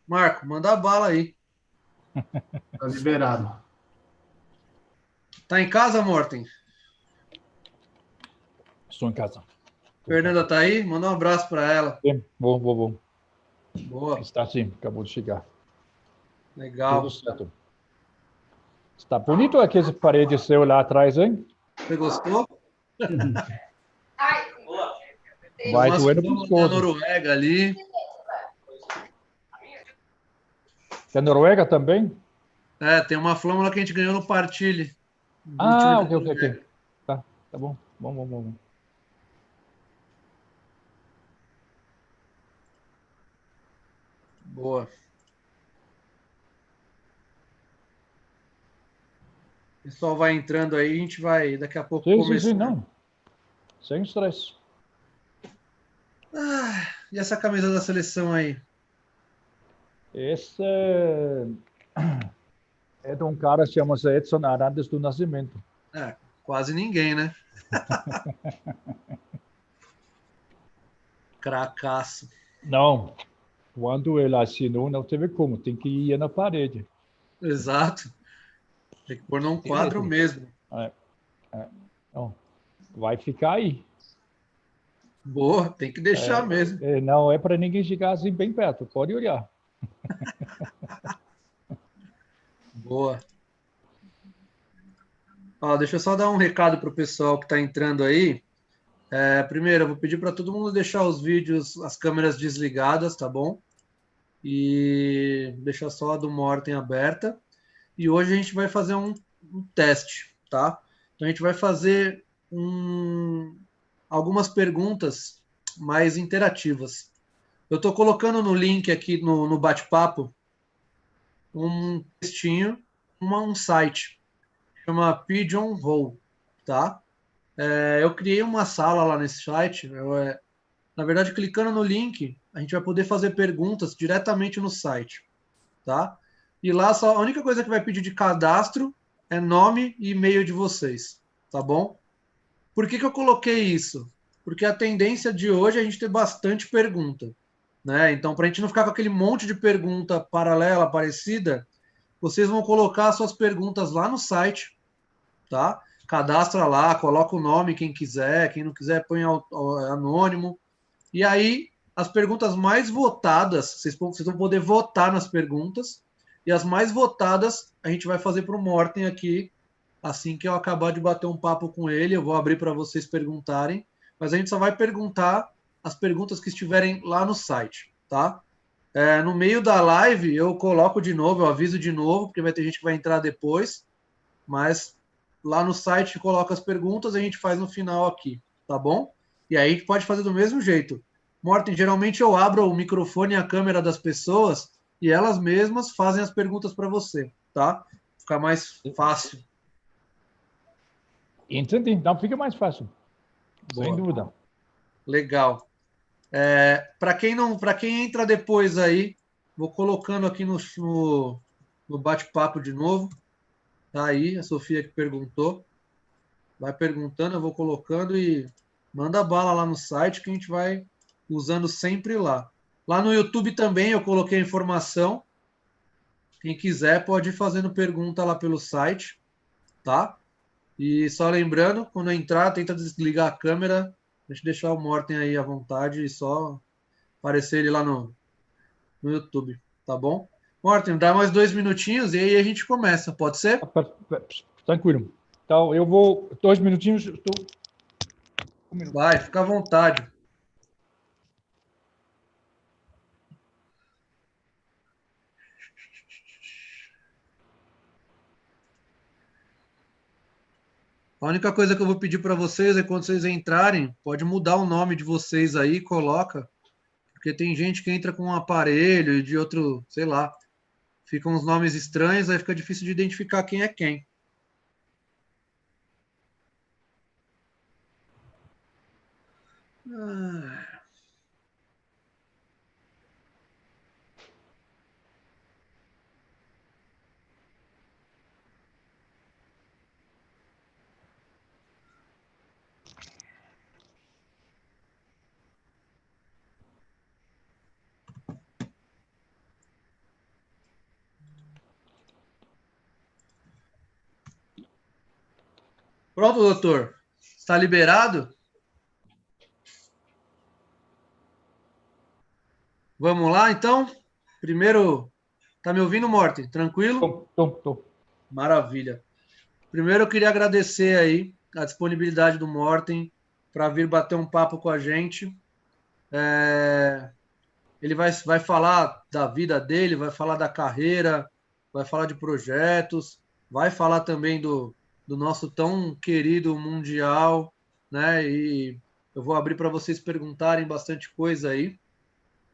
Marco, manda a bala aí. Tá liberado. Tá em casa, Morten? Estou em casa. Estou em Fernanda casa. tá aí? Manda um abraço para ela. Sim, vou. Boa, Está sim, acabou de chegar. Tudo legal. certo. Está bonito aquele parede seu lá atrás, hein? Você gostou? Tem Vai umas doer no flâmulas da pescoço. Noruega ali. É Noruega também? É, tem uma flâmula que a gente ganhou no Partilhe, do time Ah, da ok. Noruega. Tá bom. Bom. Boa. O pessoal vai entrando aí, a gente vai daqui a pouco Sim, começar. não. Sem estresse. E essa camisa da seleção aí? Esse é de um cara que chama-se Edson Arantes do Nascimento. É, quase ninguém, né? Cracaço. Não, quando ele assinou, não teve como. Tem que ir na parede. Exato. Tem que pôr num quadro Direito. mesmo. É. Não, vai ficar aí. Boa, tem que deixar mesmo. Não é para ninguém chegar assim bem perto. Pode olhar. Boa. Ó, deixa eu só dar um recado pro pessoal que está entrando aí. Primeiro, eu vou pedir para todo mundo deixar os vídeos, as câmeras desligadas, tá bom? E deixar só a do Morten aberta. E hoje a gente vai fazer um teste, tá? Então a gente vai fazer algumas perguntas mais interativas. Eu estou colocando no link aqui no bate-papo um textinho, um site, chama Pigeonhole, tá? Eu criei uma sala lá nesse site. Na verdade, clicando no link, a gente vai poder fazer perguntas diretamente no site, tá? E lá só a única coisa que vai pedir de cadastro é nome e e-mail de vocês, tá bom? Por que eu coloquei isso? Porque a tendência de hoje é a gente ter bastante pergunta, né? Então, para a gente não ficar com aquele monte de pergunta paralela, parecida, vocês vão colocar suas perguntas lá no site, tá? Cadastra lá, coloca o nome quem quiser, quem não quiser põe anônimo. E aí, as perguntas mais votadas, vocês vão poder votar nas perguntas, e as mais votadas a gente vai fazer para o Morten aqui, assim que eu acabar de bater um papo com ele, eu vou abrir para vocês perguntarem, mas a gente só vai perguntar as perguntas que estiverem lá no site, tá? No meio da live eu coloco de novo, eu aviso de novo, porque vai ter gente que vai entrar depois, mas lá no site coloca as perguntas e a gente faz no final aqui, tá bom? E aí a gente pode fazer do mesmo jeito. Morten, geralmente eu abro o microfone e a câmera das pessoas e elas mesmas fazem as perguntas para você, tá? Fica mais fácil. Entendi. Então fica mais fácil. Sem Boa. dúvida. Legal. Para quem não, para quem entra depois aí, vou colocando aqui no bate-papo de novo. Tá aí a Sofia que perguntou. Vai perguntando, eu vou colocando e manda bala lá no site que a gente vai usando sempre lá. Lá no YouTube também eu coloquei a informação. Quem quiser pode ir fazendo pergunta lá pelo site, tá? E só lembrando, quando entrar, tenta desligar a câmera. Deixa eu deixar o Morten aí à vontade e só aparecer ele lá no YouTube, tá bom? Morten, dá mais 2 minutinhos e aí a gente começa, pode ser? Tranquilo. Então eu vou. 2 minutinhos. Estou. Um minuto. Vai, fica à vontade. A única coisa que eu vou pedir para vocês é quando vocês entrarem, pode mudar o nome de vocês aí, coloca, porque tem gente que entra com um aparelho e de outro, sei lá, ficam uns nomes estranhos, aí fica difícil de identificar quem é quem. Ah, Pronto, doutor. Está liberado? Vamos lá, então? Primeiro, tá me ouvindo, Morten? Tranquilo? Tô. Maravilha. Primeiro, eu queria agradecer aí a disponibilidade do Morten para vir bater um papo com a gente. Ele vai falar da vida dele, vai falar da carreira, vai falar de projetos, vai falar também do nosso tão querido Mundial, né? E eu vou abrir para vocês perguntarem bastante coisa aí,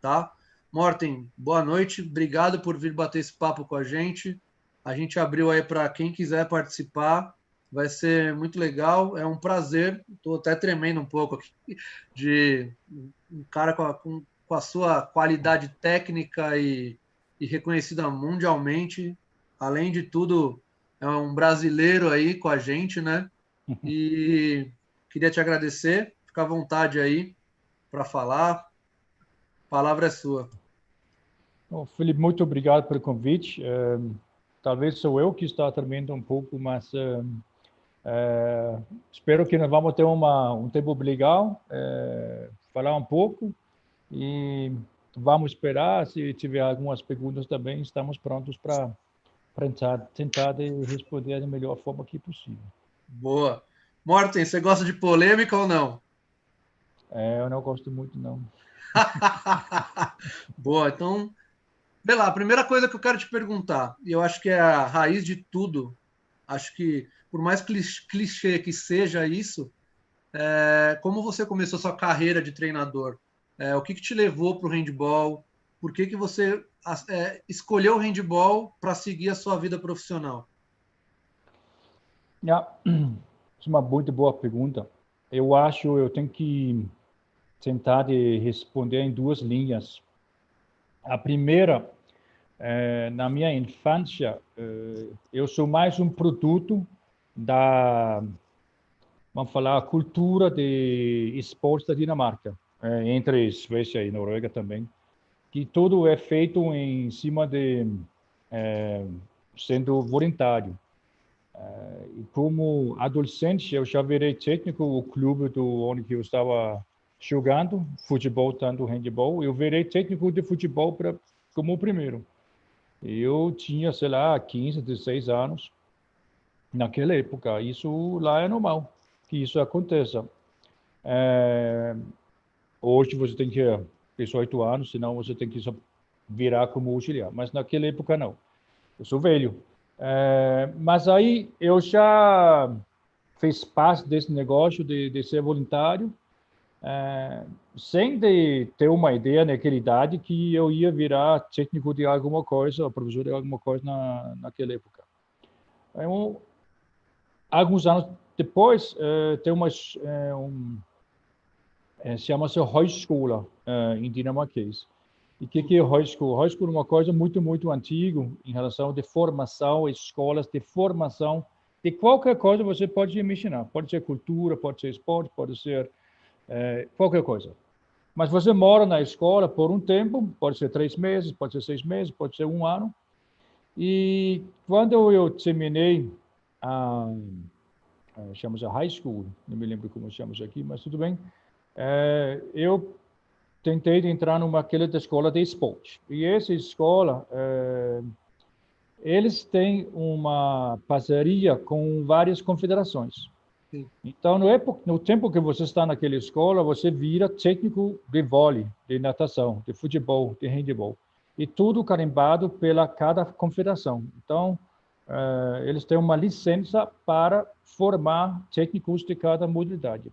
tá? Morten, boa noite, obrigado por vir bater esse papo com a gente. A gente abriu aí para quem quiser participar, vai ser muito legal, é um prazer. Estou até tremendo um pouco aqui de um cara com a sua qualidade técnica e reconhecida mundialmente. Além de tudo, é um brasileiro aí com a gente, né? E queria te agradecer, fica à vontade aí para falar. A palavra é sua. Bom, Felipe, muito obrigado pelo convite. Talvez sou eu que está tremendo um pouco, mas espero que nós vamos ter um tempo legal, falar um pouco e vamos esperar. Se tiver algumas perguntas também, estamos prontos para tentar responder da melhor forma que possível. Boa. Morten, você gosta de polêmica ou não? Eu não gosto muito, não. Boa, então, vê lá, a primeira coisa que eu quero te perguntar, e eu acho que é a raiz de tudo, acho que, por mais clichê que seja isso, como você começou sua carreira de treinador? O que te levou para o handball? Por que você escolheu o handball para seguir a sua vida profissional? Isso é uma muito boa pergunta. Eu tenho que tentar responder em duas linhas. A primeira, na minha infância, eu sou mais um produto vamos falar, cultura de esportes da Dinamarca, entre Suécia e Noruega também, que tudo é feito em cima de sendo voluntário. E como adolescente, eu já virei técnico do clube onde eu estava jogando futebol, tanto handebol. Eu virei técnico de futebol como o primeiro. Eu tinha, sei lá, 15, 16 anos naquela época. Isso lá é normal, que isso aconteça. Hoje você tem que ter 18 anos, senão você tem que só virar como auxiliar. Mas naquela época não. Eu sou velho. Mas aí eu já fiz parte desse negócio de ser voluntário, sem ter uma ideia naquela idade que eu ia virar técnico de alguma coisa, professor de alguma coisa naquela época. Alguns anos depois, tem chama-se Højskole em dinamarquês. E o que é Højskole? Højskole é uma coisa muito, muito antiga em relação de formação, escolas de formação de qualquer coisa você pode imaginar. Pode ser cultura, pode ser esporte, pode ser qualquer coisa. Mas você mora na escola por um tempo, pode ser 3 meses, pode ser 6 meses, pode ser 1 ano. E quando eu terminei chama-se high school, não me lembro como chama isso aqui, mas tudo bem. Eu tentei entrar naquela escola de esporte. E essa escola, eles têm uma parceria com várias confederações. Sim. Então, no tempo que você está naquela escola, você vira técnico de vôlei, de natação, de futebol, de handebol. E tudo carimbado pela cada confederação. Então, eles têm uma licença para formar técnicos de cada modalidade.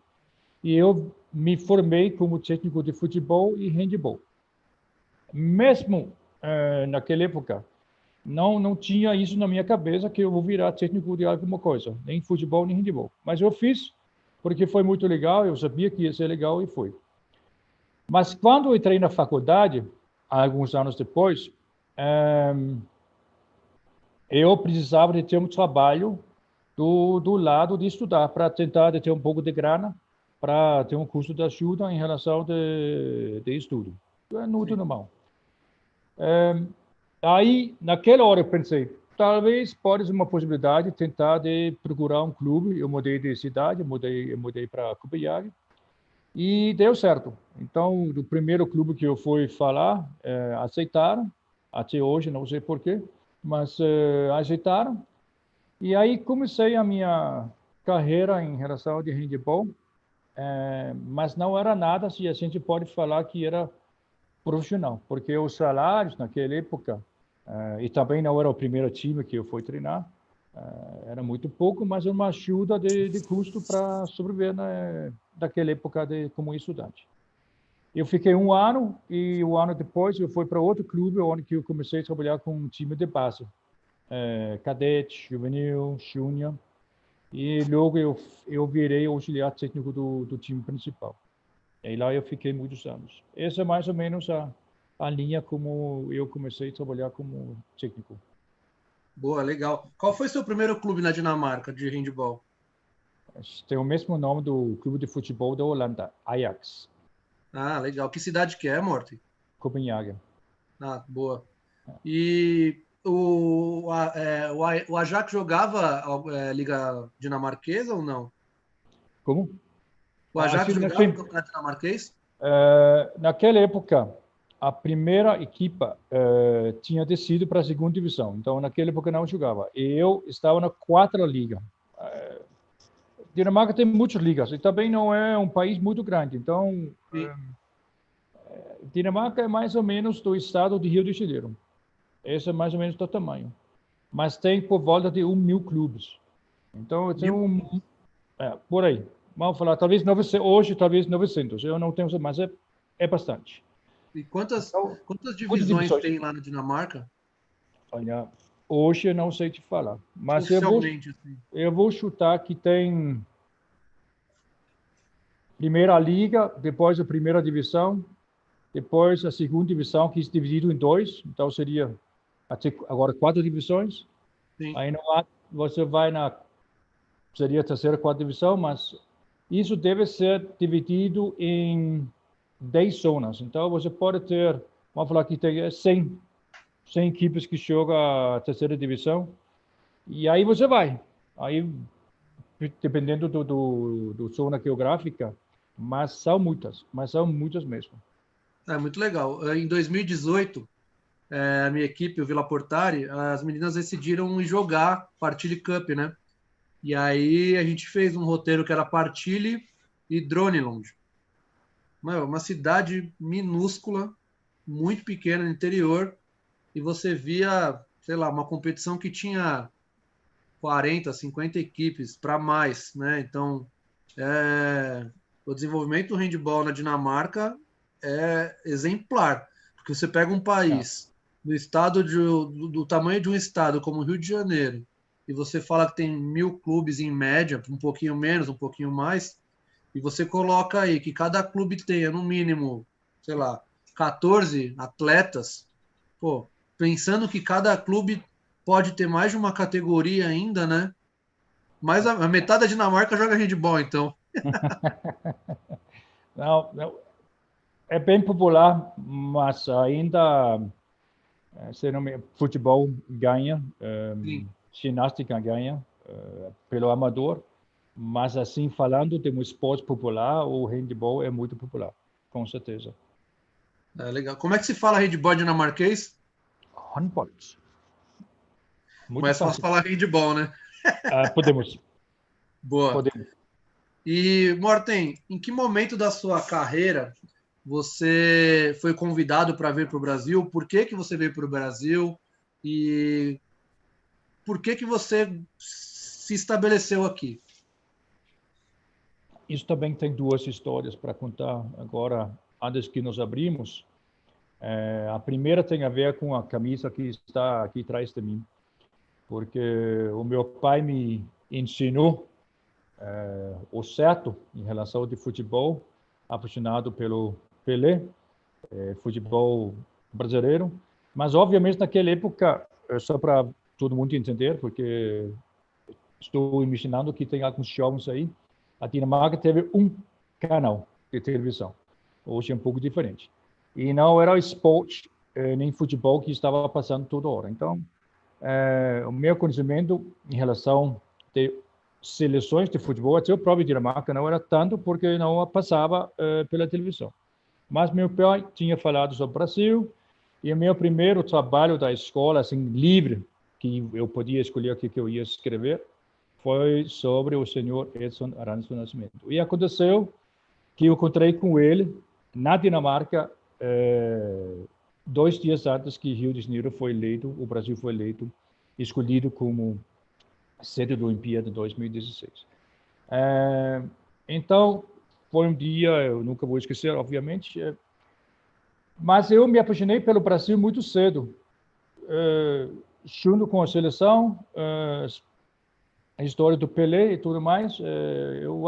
E eu me formei como técnico de futebol e handebol. Mesmo naquela época, não tinha isso na minha cabeça que eu vou virar técnico de alguma coisa, nem futebol, nem handebol. Mas eu fiz, porque foi muito legal, eu sabia que ia ser legal e foi. Mas quando eu entrei na faculdade, alguns anos depois, eu precisava de ter um trabalho do lado de estudar, para tentar ter um pouco de grana, para ter um custo de ajuda em relação de estudo. É muito normal. Aí, naquela hora, eu pensei, talvez pode ser uma possibilidade tentar de procurar um clube. Eu mudei de cidade, eu mudei para Copenhague e deu certo. Então, do primeiro clube que eu fui falar, aceitaram. Até hoje, não sei por quê, mas aceitaram. E aí comecei a minha carreira em relação ao de handebol, mas não era nada se a gente pode falar que era profissional, porque os salários naquela época, e também não era o primeiro time que eu fui treinar, era muito pouco, mas uma ajuda de custo para sobreviver naquela época como estudante. Eu fiquei um ano e um ano depois eu fui para outro clube onde eu comecei a trabalhar com um time de base, cadete, juvenil, júnior, e logo eu virei auxiliar técnico do time principal. E lá eu fiquei muitos anos. Essa é mais ou menos a linha como eu comecei a trabalhar como técnico. Boa, legal. Qual foi seu primeiro clube na Dinamarca de handball? Tem o mesmo nome do clube de futebol da Holanda, Ajax. Ah, legal. Que cidade que é, Morten? Copenhague. Ah, boa. E o Ajax jogava Liga Dinamarquesa ou não? Como? O Ajax jogava o Campeonato Dinamarquês? Naquela época, a primeira equipa tinha descido para a segunda divisão. Então, naquela época não jogava. E eu estava na quarta liga. Dinamarca tem muitas ligas e também não é um país muito grande. Então, Dinamarca é mais ou menos do estado de Rio de Janeiro. Esse é mais ou menos do tamanho. Mas tem por volta de 1.000 clubes. Então, tem por aí. Vamos falar, talvez 900, hoje, talvez 900. Eu não tenho, mas é bastante. E quantas Então, divisões tem lá na Dinamarca? Olha, hoje eu não sei te falar. Mas Oficialmente, assim. eu vou chutar que tem primeira liga, depois a primeira divisão, depois a segunda divisão, que é dividido em dois. Então, seria agora 4 divisões. Sim. Aí você vai seria a terceira, quarta divisão, mas isso deve ser dividido em 10 zonas. Então, você pode ter, vamos falar que tem 100 equipes que jogam a terceira divisão, e aí você vai. Aí, dependendo do zona geográfica, mas são muitas mesmo. É muito legal. Em 2018, a minha equipe, o Vila Portari, as meninas decidiram ir jogar Partille Cup, né? E aí a gente fez um roteiro que era Partille e Dronelund. Uma cidade minúscula, muito pequena no interior, e você via, sei lá, uma competição que tinha 40, 50 equipes para mais, né? Então, o desenvolvimento do handball na Dinamarca é exemplar, porque você pega um país do estado do tamanho de um estado como o Rio de Janeiro e você fala que tem 1.000 clubes em média, um pouquinho menos, um pouquinho mais, e você coloca aí que cada clube tenha no mínimo, sei lá, 14 atletas, pô, pensando que cada clube pode ter mais de uma categoria ainda, né? Mas a metade da Dinamarca joga handball, então. Não, é bem popular, mas ainda futebol ganha, ginástica ganha pelo amador, mas assim falando de um esporte popular, o handball é muito popular, com certeza. Legal. Como é que se fala handball dinamarquês? Handball. Muito mais fácil falar handball, né? Podemos. Boa. Podemos. E, Morten, em que momento da sua carreira você foi convidado para vir para o Brasil? Por que você veio para o Brasil? E por que você se estabeleceu aqui? Isso também tem 2 histórias para contar agora, antes que nos abrimos. A primeira tem a ver com a camisa que está aqui atrás de mim, porque o meu pai me ensinou o certo em relação ao futebol, apaixonado pelo Pelé, futebol brasileiro, mas obviamente naquela época, só para todo mundo entender, porque estou imaginando que tem alguns jovens aí, a Dinamarca teve um canal de televisão, hoje é um pouco diferente. E não era esporte nem futebol que estava passando toda hora. Então, o meu conhecimento em relação de seleções de futebol, até o próprio Dinamarca, não era tanto porque não passava pela televisão. Mas meu pai tinha falado sobre o Brasil, e o meu primeiro trabalho da escola, assim, livre, que eu podia escolher o que eu ia escrever, foi sobre o senhor Edson Arantes do Nascimento. E aconteceu que eu encontrei com ele na Dinamarca 2 dias antes que Rio de Janeiro foi eleito, o Brasil foi eleito, escolhido como sede da Olimpíada 2016. Então, foi um dia, eu nunca vou esquecer, obviamente, mas eu me apaixonei pelo Brasil muito cedo, junto com a seleção, a história do Pelé e tudo mais. Eu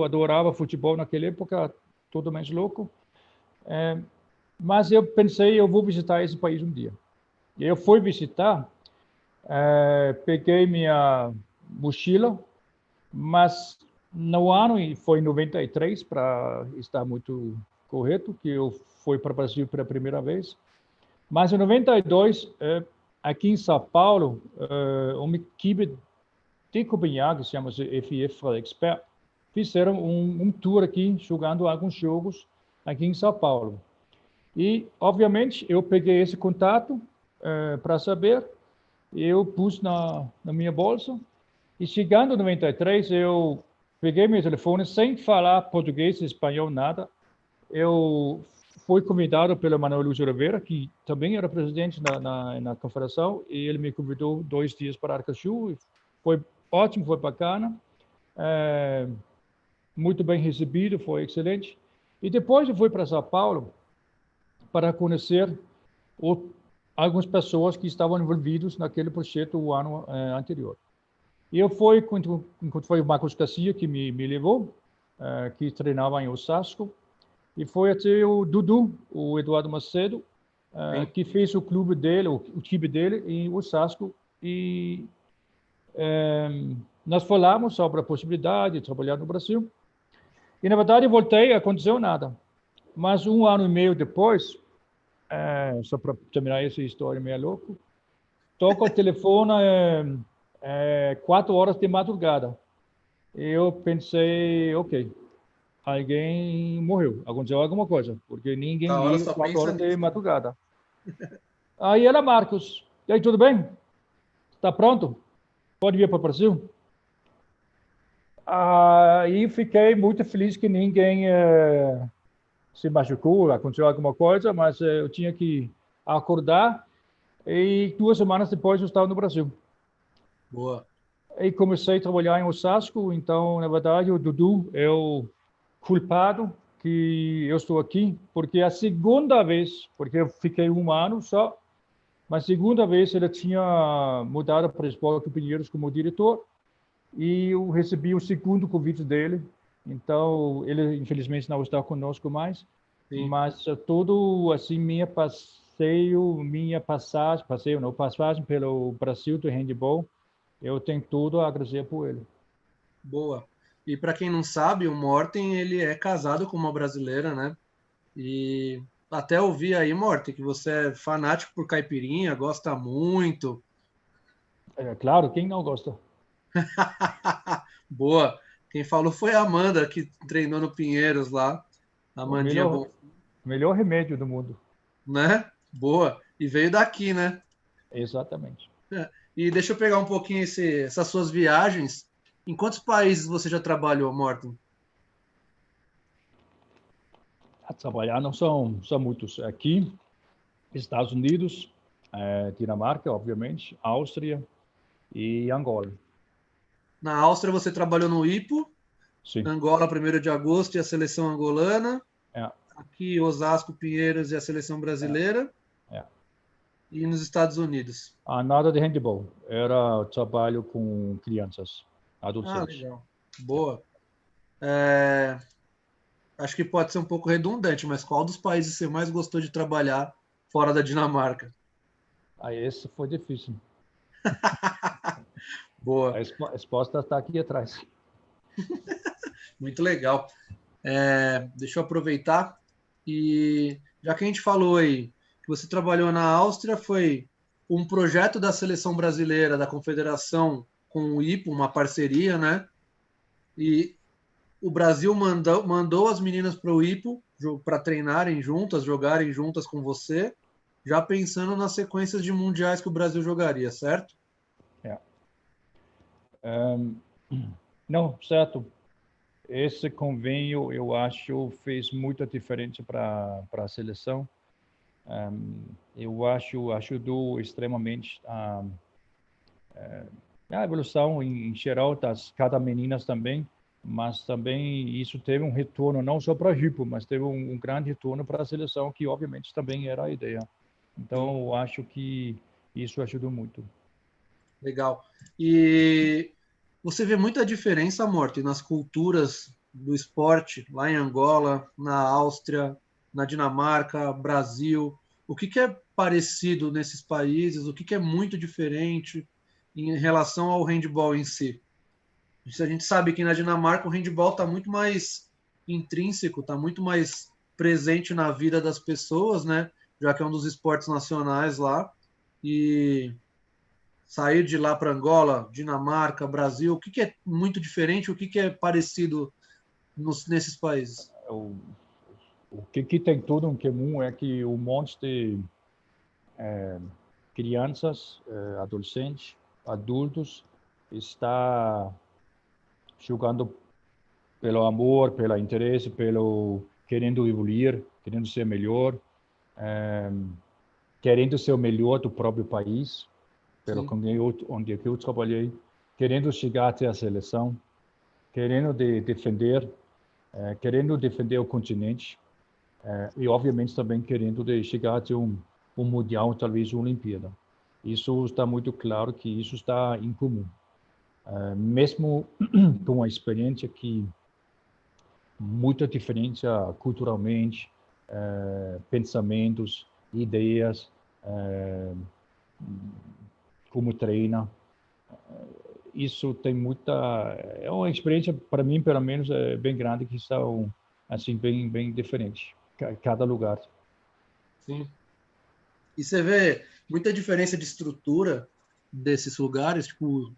adorava futebol naquela época, totalmente louco. Mas eu pensei, eu vou visitar esse país um dia. E eu fui visitar, peguei minha mochila, mas no ano, e foi em 93, para estar muito correto, que eu fui para o Brasil pela primeira vez. Mas em 92, aqui em São Paulo, uma equipe de Copenhague, chama-se FF Frederiksberg, fizeram um tour aqui, jogando alguns jogos aqui em São Paulo. E, obviamente, eu peguei esse contato para saber, eu pus na minha bolsa, e chegando em 93, eu peguei meu telefone sem falar português, espanhol, nada. Eu fui convidado pelo Manuel Luiz Oliveira, que também era presidente na confederação, e ele me convidou 2 dias para Aracaju, e foi ótimo, foi bacana, muito bem recebido, foi excelente. E depois eu fui para São Paulo para conhecer algumas pessoas que estavam envolvidas naquele projeto o ano anterior. E eu fui, quando foi o Marcos Garcia que me levou, que treinava em Osasco, e foi até o Dudu, o Eduardo Macedo, que fez o clube dele, o time dele em Osasco, e nós falamos sobre a possibilidade de trabalhar no Brasil. E, na verdade, eu voltei, aconteceu nada. Mas 1 ano e meio depois, só para terminar essa história meio louca, toca o telefone 4 horas de madrugada. Eu pensei, ok, alguém morreu, aconteceu alguma coisa, porque ninguém liga 4 horas de madrugada. Aí era Marcos. E aí, tudo bem? Está pronto? Pode vir para o Brasil? Aí fiquei muito feliz que ninguém se machucou, aconteceu alguma coisa, mas eu tinha que acordar, e 2 semanas depois eu estava no Brasil. Boa. E comecei a trabalhar em Osasco, então, na verdade, o Dudu é o culpado que eu estou aqui, porque a segunda vez, porque eu fiquei 1 ano só, mas a segunda vez ele tinha mudado para o Esporte Pinheiros como diretor, e eu recebi o segundo convite dele. Então, ele infelizmente não está conosco mais. Sim. Mas todo assim passagem pelo Brasil do handball, eu tenho tudo a agradecer por ele. Boa. E para quem não sabe, o Morten, ele é casado com uma brasileira, né? E até ouvi aí, Morten, que você é fanático por caipirinha, gosta muito. Claro, quem não gosta? Boa. Quem falou foi a Amanda, que treinou no Pinheiros lá. Amandinha bom. Melhor remédio do mundo. Né? Boa. E veio daqui, né? Exatamente. E deixa eu pegar um pouquinho essas suas viagens. Em quantos países você já trabalhou, Morten? A trabalhar não são muitos. Aqui, Estados Unidos, Dinamarca, obviamente, Áustria e Angola. Na Áustria você trabalhou no IPO, sim. Angola, 1º de agosto, e a seleção angolana. Aqui, Osasco, Pinheiros e a seleção brasileira. E nos Estados Unidos? Nada de handball. Era trabalho com crianças, adolescentes. Legal. Boa. Acho que pode ser um pouco redundante, mas qual dos países você mais gostou de trabalhar fora da Dinamarca? Esse foi difícil. Boa. A resposta está aqui atrás. Muito legal. Deixa eu aproveitar. E já que a gente falou aí que você trabalhou na Áustria, foi um projeto da seleção brasileira, da confederação, com o IPO, uma parceria, né? E o Brasil mandou as meninas para o IPO para treinarem juntas, jogarem juntas com você, já pensando nas sequências de mundiais que o Brasil jogaria, certo? É. Não, certo. Esse convênio, eu acho, fez muita diferença para a seleção. Eu acho ajudou extremamente a evolução em geral das cada meninas também, mas também isso teve um retorno não só para a Hypo, mas teve um grande retorno para a seleção, que obviamente também era a ideia. Então, eu acho que isso ajudou muito. Legal. E você vê muita diferença, Morty, nas culturas do esporte, lá em Angola, na Áustria, na Dinamarca, Brasil. O que é parecido nesses países? O que é muito diferente em relação ao handball em si? A gente sabe que na Dinamarca o handball está muito mais intrínseco, está muito mais presente na vida das pessoas, né? Já que é um dos esportes nacionais lá. E sair de lá para Angola, Dinamarca, Brasil, o que é muito diferente, o que é parecido nesses países? O que tem tudo em comum é que um monte de crianças, adolescentes, adultos está jogando pelo amor, pelo interesse, pelo querendo evoluir, querendo ser melhor, querendo ser o melhor do próprio país, pelo onde eu trabalhei, querendo chegar até a seleção, querendo defender o continente, e obviamente também querendo chegar até um mundial, talvez uma Olimpíada. Isso está muito claro que isso está em comum. Mesmo com a experiência que muita diferença culturalmente, pensamentos, ideias, como treina. Isso tem muita... É uma experiência, para mim, pelo menos, bem grande, que são, assim, bem diferentes, cada lugar. Sim. E você vê muita diferença de estrutura desses lugares, tipo,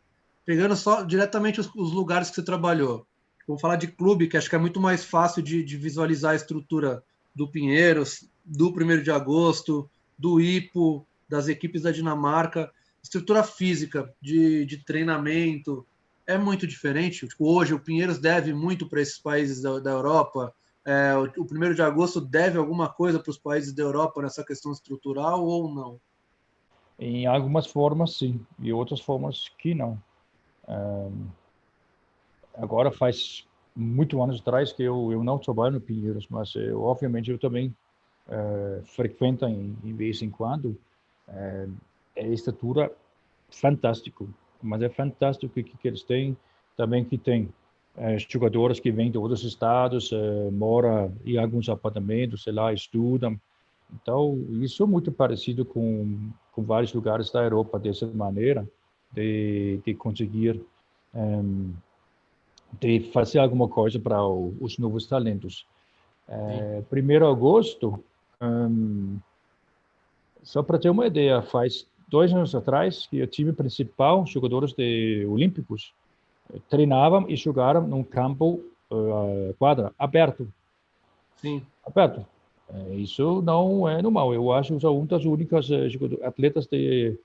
pegando só diretamente os lugares que você trabalhou. Vamos falar de clube, que acho que é muito mais fácil de visualizar a estrutura do Pinheiros, do 1º de agosto, do IPO, das equipes da Dinamarca. Estrutura física de treinamento é muito diferente. Tipo, hoje o Pinheiros deve muito para esses países da Europa. O 1º de agosto deve alguma coisa para os países da Europa nessa questão estrutural ou não? Em algumas formas, sim, e outras formas que não. Agora faz muitos anos atrás que eu não trabalho no Pinheiros, mas obviamente eu também frequento em vez em quando. É estrutura fantástico, mas é fantástico que eles têm, também que tem jogadores que vêm de outros estados, moram em alguns apartamentos, sei lá, estudam. Então, isso é muito parecido com vários lugares da Europa, dessa maneira, de conseguir de fazer alguma coisa para os novos talentos. 1º de agosto, só para ter uma ideia, faz 2 anos atrás que o time principal, jogadores olímpicos, treinavam e jogaram num campo quadra aberto. Sim. Aberto. Isso não é normal. Eu acho que são uma das únicas atletas de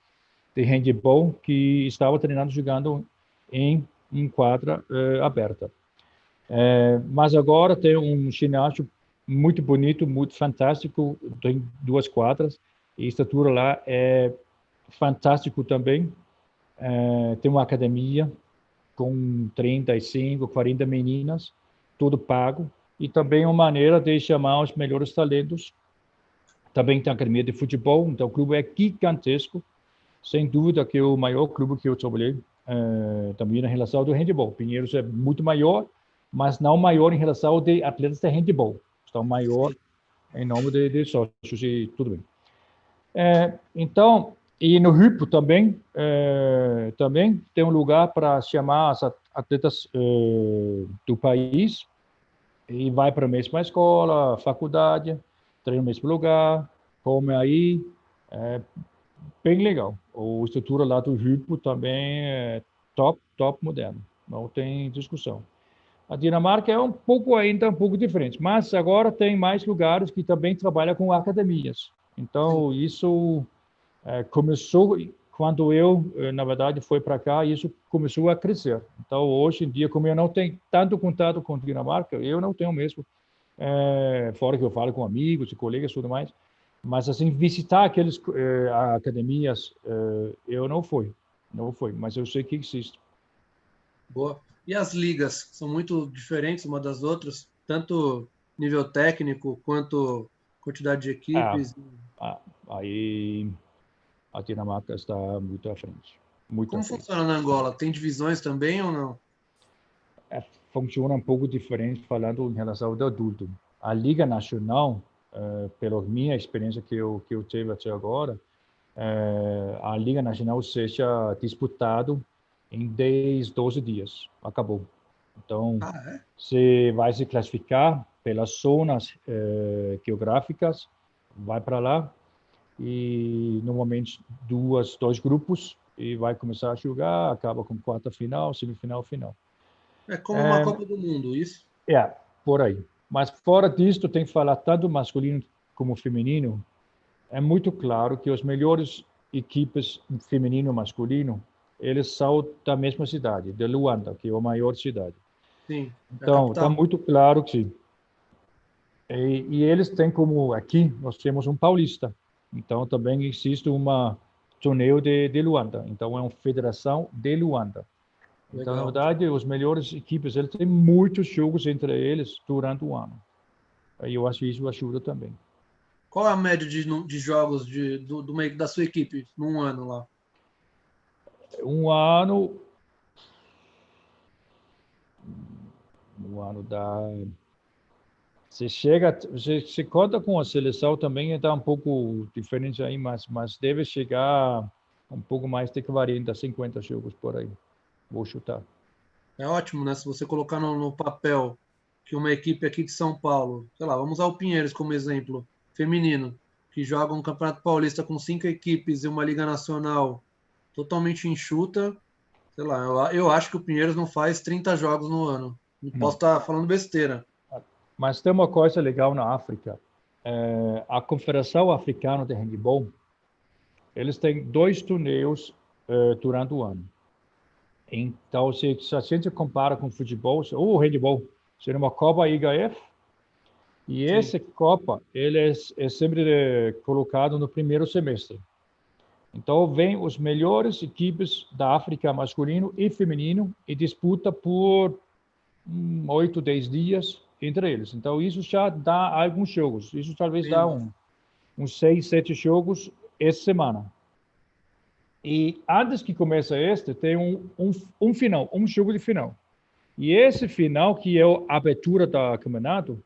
handebol que estavam treinando jogando em quadra aberta. Mas agora tem um ginásio muito bonito, muito fantástico, tem 2 quadras, e a estrutura lá é fantástico também. Tem uma academia com 35, 40 meninas, tudo pago, e também uma maneira de chamar os melhores talentos. Também tem academia de futebol, então o clube é gigantesco, sem dúvida que é o maior clube que eu trabalhei, também em relação ao handebol. Pinheiros é muito maior, mas não maior em relação ao de atletas de handebol. Está maior em nome de sócios e tudo bem. Então, e no Hypo também, também tem um lugar para chamar as atletas do país e vai para a mesma escola, faculdade, treina no mesmo lugar, come aí, bem legal. A estrutura lá do Hypo também é top moderno. Não tem discussão. A Dinamarca é ainda um pouco diferente, mas agora tem mais lugares que também trabalham com academias. Então, Sim. isso começou quando eu, na verdade, fui para cá, e isso começou a crescer. Então, hoje em dia, como eu não tenho tanto contato com a Dinamarca, eu não tenho mesmo, fora que eu falo com amigos e colegas e tudo mais, mas, assim, visitar aqueles academias, eu não fui, mas eu sei que existe. Boa. E as ligas são muito diferentes uma das outras, tanto nível técnico quanto quantidade de Ah, equipes. ah, aí a Dinamarca está muito à frente, muito à Como frente. funciona na Angola? Tem divisões também ou não? Funciona um pouco diferente falando em relação ao adulto. A Liga Nacional, pela minha experiência que eu tive até agora, a Liga Nacional seja disputado em 10, 12 dias. Acabou. Então, Ah, é? você vai se classificar pelas zonas geográficas, vai para lá e normalmente dois grupos e vai começar a jogar, acaba com quarta final, semifinal, final. É como uma Copa do Mundo, isso? É, por aí. Mas fora disso, tem que falar tanto masculino como feminino. É muito claro que os melhores equipes feminino e masculino, eles são da mesma cidade, de Luanda, que é a maior cidade. Sim, é a Então, está capital. muito claro que e eles têm como aqui nós temos um paulista. Então também existe uma torneio de Luanda. Então é uma federação de Luanda. Então, na Legal. verdade, os melhores equipes, eles têm muitos jogos entre eles durante o ano. Aí eu acho que isso ajuda também. Qual é a média de jogos da sua equipe num ano lá? Um ano, dá. Você conta com a seleção também, está um pouco diferente aí, mas deve chegar um pouco mais de 40, 50 jogos por aí. Vou chutar. É ótimo, né? Se você colocar no papel que uma equipe aqui de São Paulo, sei lá, vamos usar o Pinheiros como exemplo, feminino, que joga um Campeonato Paulista com 5 equipes e uma Liga Nacional totalmente enxuta, sei lá, eu acho que o Pinheiros não faz 30 jogos no ano. Posso Não. estar falando besteira. Mas tem uma coisa legal na África. A Confederação Africana de Handebol, eles têm 2 torneios durante o ano. Então, se a gente compara com futebol, ou handebol, seria uma Copa IHF, e Sim, essa Copa ele é sempre colocado no primeiro semestre. Então, vem os melhores equipes da África masculino e feminino e disputa por 8, 10 dias entre eles. Então, isso já dá alguns jogos. Isso talvez dá entendi. uns 6, 7 jogos essa semana. E antes que comece este, tem um final, um jogo de final. E esse final, que é a abertura do campeonato,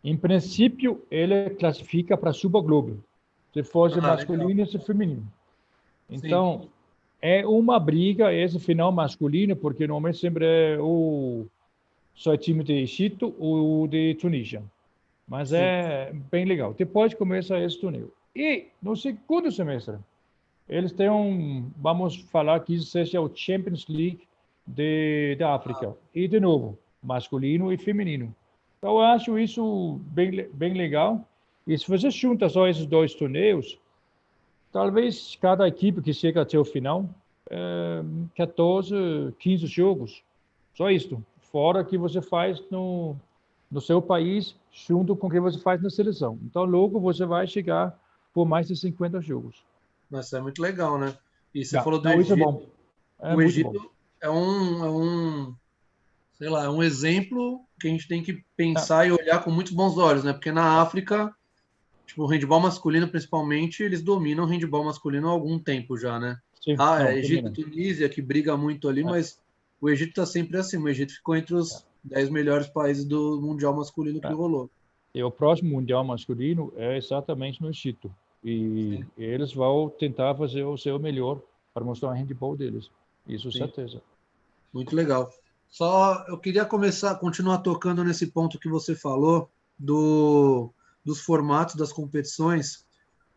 em princípio, ele classifica para Super Globo, se fosse Ah, legal. masculino e se feminino. Sim, Então, é uma briga esse final masculino, porque normalmente sempre é só time de Egito ou de Tunísia. Mas sim. é bem legal. Depois começa esse torneio. E no segundo semestre, eles têm vamos falar que isso seja o Champions League da Ah, África. E, de novo, masculino e feminino. Então, eu acho isso bem legal. E se você junta só esses 2 torneios, talvez cada equipe que chega até o final, 14, 15 jogos. Só isso. Fora que você faz no seu país, junto com o que você faz na seleção. Então, logo você vai chegar por mais de 50 jogos. mas é muito legal, né? E você Já. falou do Não, isso é Egito. bom. É O muito bom. Egito sei lá, é um exemplo que a gente tem que É, pensar e olhar com muitos bons olhos, né? Porque na África, tipo, o handebol masculino, principalmente, eles dominam o handebol masculino há algum tempo já, né? sim, Ah, não, é Egito e dominante. Tunísia, que briga muito ali, É, mas o Egito está sempre assim. O Egito ficou entre os 10 melhores países do Mundial masculino que é. rolou. E o próximo Mundial masculino é exatamente no Egito. E Sim, eles vão tentar fazer o seu melhor para mostrar o handball deles. Isso, sim, certeza. muito legal. Só eu queria continuar tocando nesse ponto que você falou dos formatos das competições.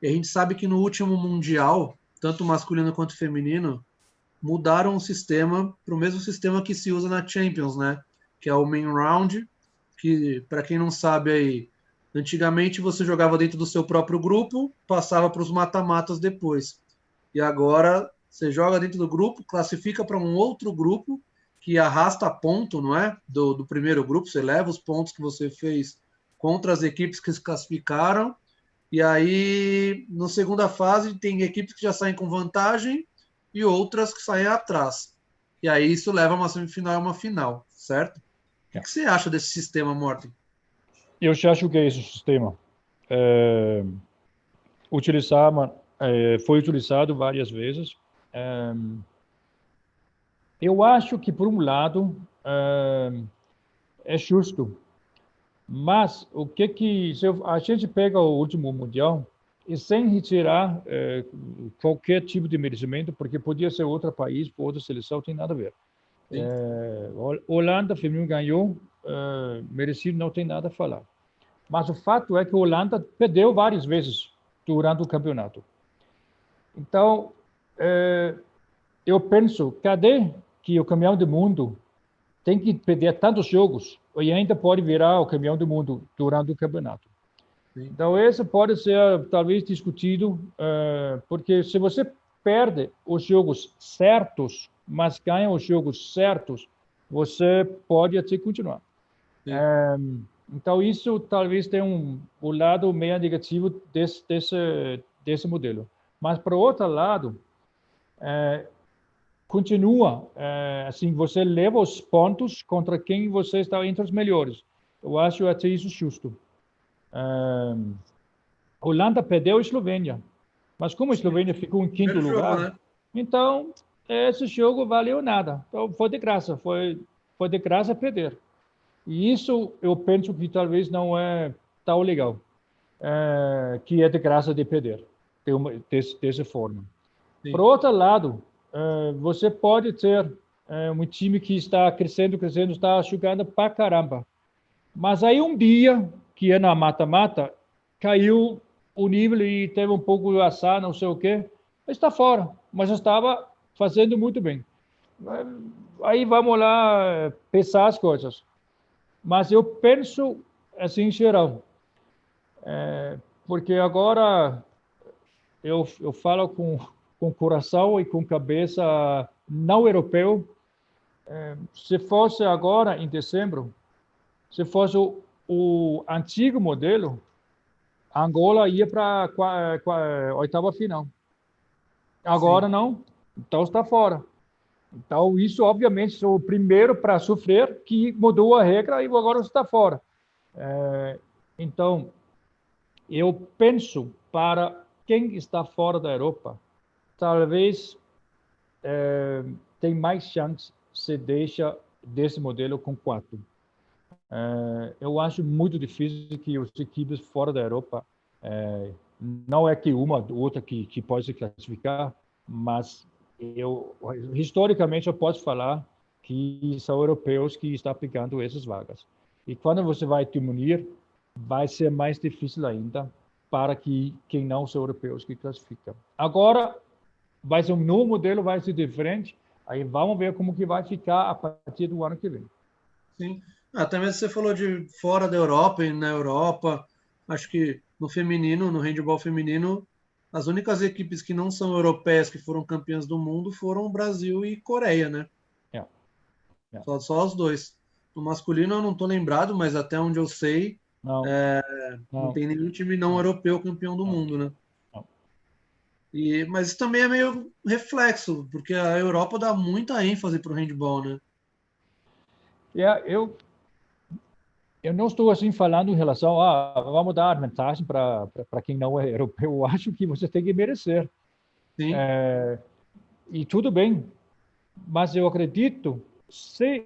E a gente sabe que no último Mundial tanto masculino quanto feminino, mudaram o sistema para o mesmo sistema que se usa na Champions, né? Que é o main round, que, para quem não sabe aí, antigamente você jogava dentro do seu próprio grupo, passava para os mata-matas depois. E agora você joga dentro do grupo, classifica para um outro grupo que arrasta ponto, não é? Do primeiro grupo, você leva os pontos que você fez contra as equipes que se classificaram. E aí, na segunda fase, tem equipes que já saem com vantagem e outras que saem atrás. E aí isso leva a uma semifinal e uma final, certo? O que você acha desse sistema, Morten? Eu já joguei esse sistema. Foi utilizado várias vezes. Eu acho que, por um lado, é justo. Mas se a gente pega o último Mundial e sem retirar qualquer tipo de merecimento, porque podia ser outro país, outra seleção, tem nada a ver. Holanda feminino ganhou, merecido, não tem nada a falar. Mas o fato é que a Holanda perdeu várias vezes durante o campeonato. Então, eu penso, cadê que o campeão do mundo tem que perder tantos jogos e ainda pode virar o campeão do mundo durante o campeonato? Sim. Então, esse pode ser, talvez, discutido, porque se você perde os jogos certos, mas ganha os jogos certos, você pode até continuar. Então, isso talvez tenha o lado meio negativo desse modelo. Mas, por outro lado, continua, assim, você leva os pontos contra quem você está entre os melhores. Eu acho até isso justo. Holanda perdeu a Eslovênia, mas como a Eslovênia ficou em quinto lugar, né? Então, esse jogo valeu nada. Então, foi de graça, foi de graça perder. E isso eu penso que talvez não é tão legal, que é de graça de perder, dessa forma. Sim. Por outro lado, você pode ter um time que está crescendo, está jogando pra caramba. Mas aí um dia, que é na mata-mata, caiu o nível e teve um pouco de azar, não sei o quê, está fora, mas estava fazendo muito bem. Aí vamos lá pensar as coisas. Mas eu penso assim em geral, porque agora eu falo com coração e com cabeça não europeu. Se fosse agora em dezembro, se fosse o antigo modelo, Angola ia para a oitava final. Agora Sim. Não, então está fora. Então, isso, obviamente, sou o primeiro para sofrer que mudou a regra e agora está fora. Então, eu penso para quem está fora da Europa, talvez tem mais chance se deixa desse modelo com 4. Eu acho muito difícil que os equipes fora da Europa, não é que uma ou outra que pode se classificar, mas historicamente eu posso falar que são europeus que estão pegando essas vagas. E quando você vai diminuir, vai ser mais difícil ainda para quem não são europeus que classificam. Agora, vai ser um novo modelo, vai ser diferente, aí vamos ver como que vai ficar a partir do ano que vem. Sim. Até mesmo você falou de fora da Europa e na Europa, acho que no feminino, no handebol feminino, as únicas equipes que não são europeias que foram campeãs do mundo foram Brasil e Coreia, né? Só os dois. No masculino eu não estou lembrado, mas até onde eu sei, não tem nenhum time não europeu campeão do mundo, né? Mas isso também é meio reflexo, porque a Europa dá muita ênfase para o handball, né? Eu não estou assim falando em relação a vamos dar vantagem para quem não é europeu. Eu acho que você tem que merecer. Sim. E tudo bem, mas eu acredito se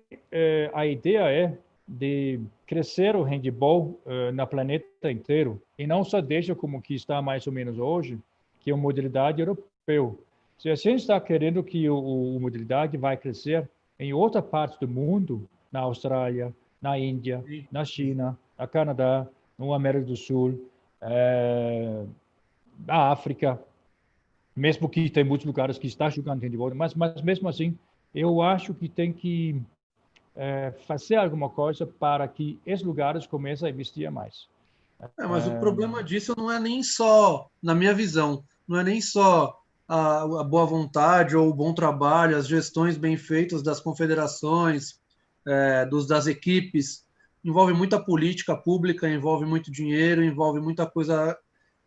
a ideia é de crescer o handball na planeta inteiro e não só deixa como que está mais ou menos hoje, que é uma modalidade europeu. Se a gente está querendo que a modalidade vai crescer em outra parte do mundo, na Austrália, na Índia, na China, na Canadá, na América do Sul, na África, mesmo que tem muitos lugares que está jogando handebol, mas mesmo assim, eu acho que tem que fazer alguma coisa para que esses lugares comecem a investir mais. Mas o problema disso não é nem só, na minha visão, não é nem só a boa vontade ou o bom trabalho, as gestões bem feitas das confederações, das equipes. Envolve muita política pública, envolve muito dinheiro, envolve muita coisa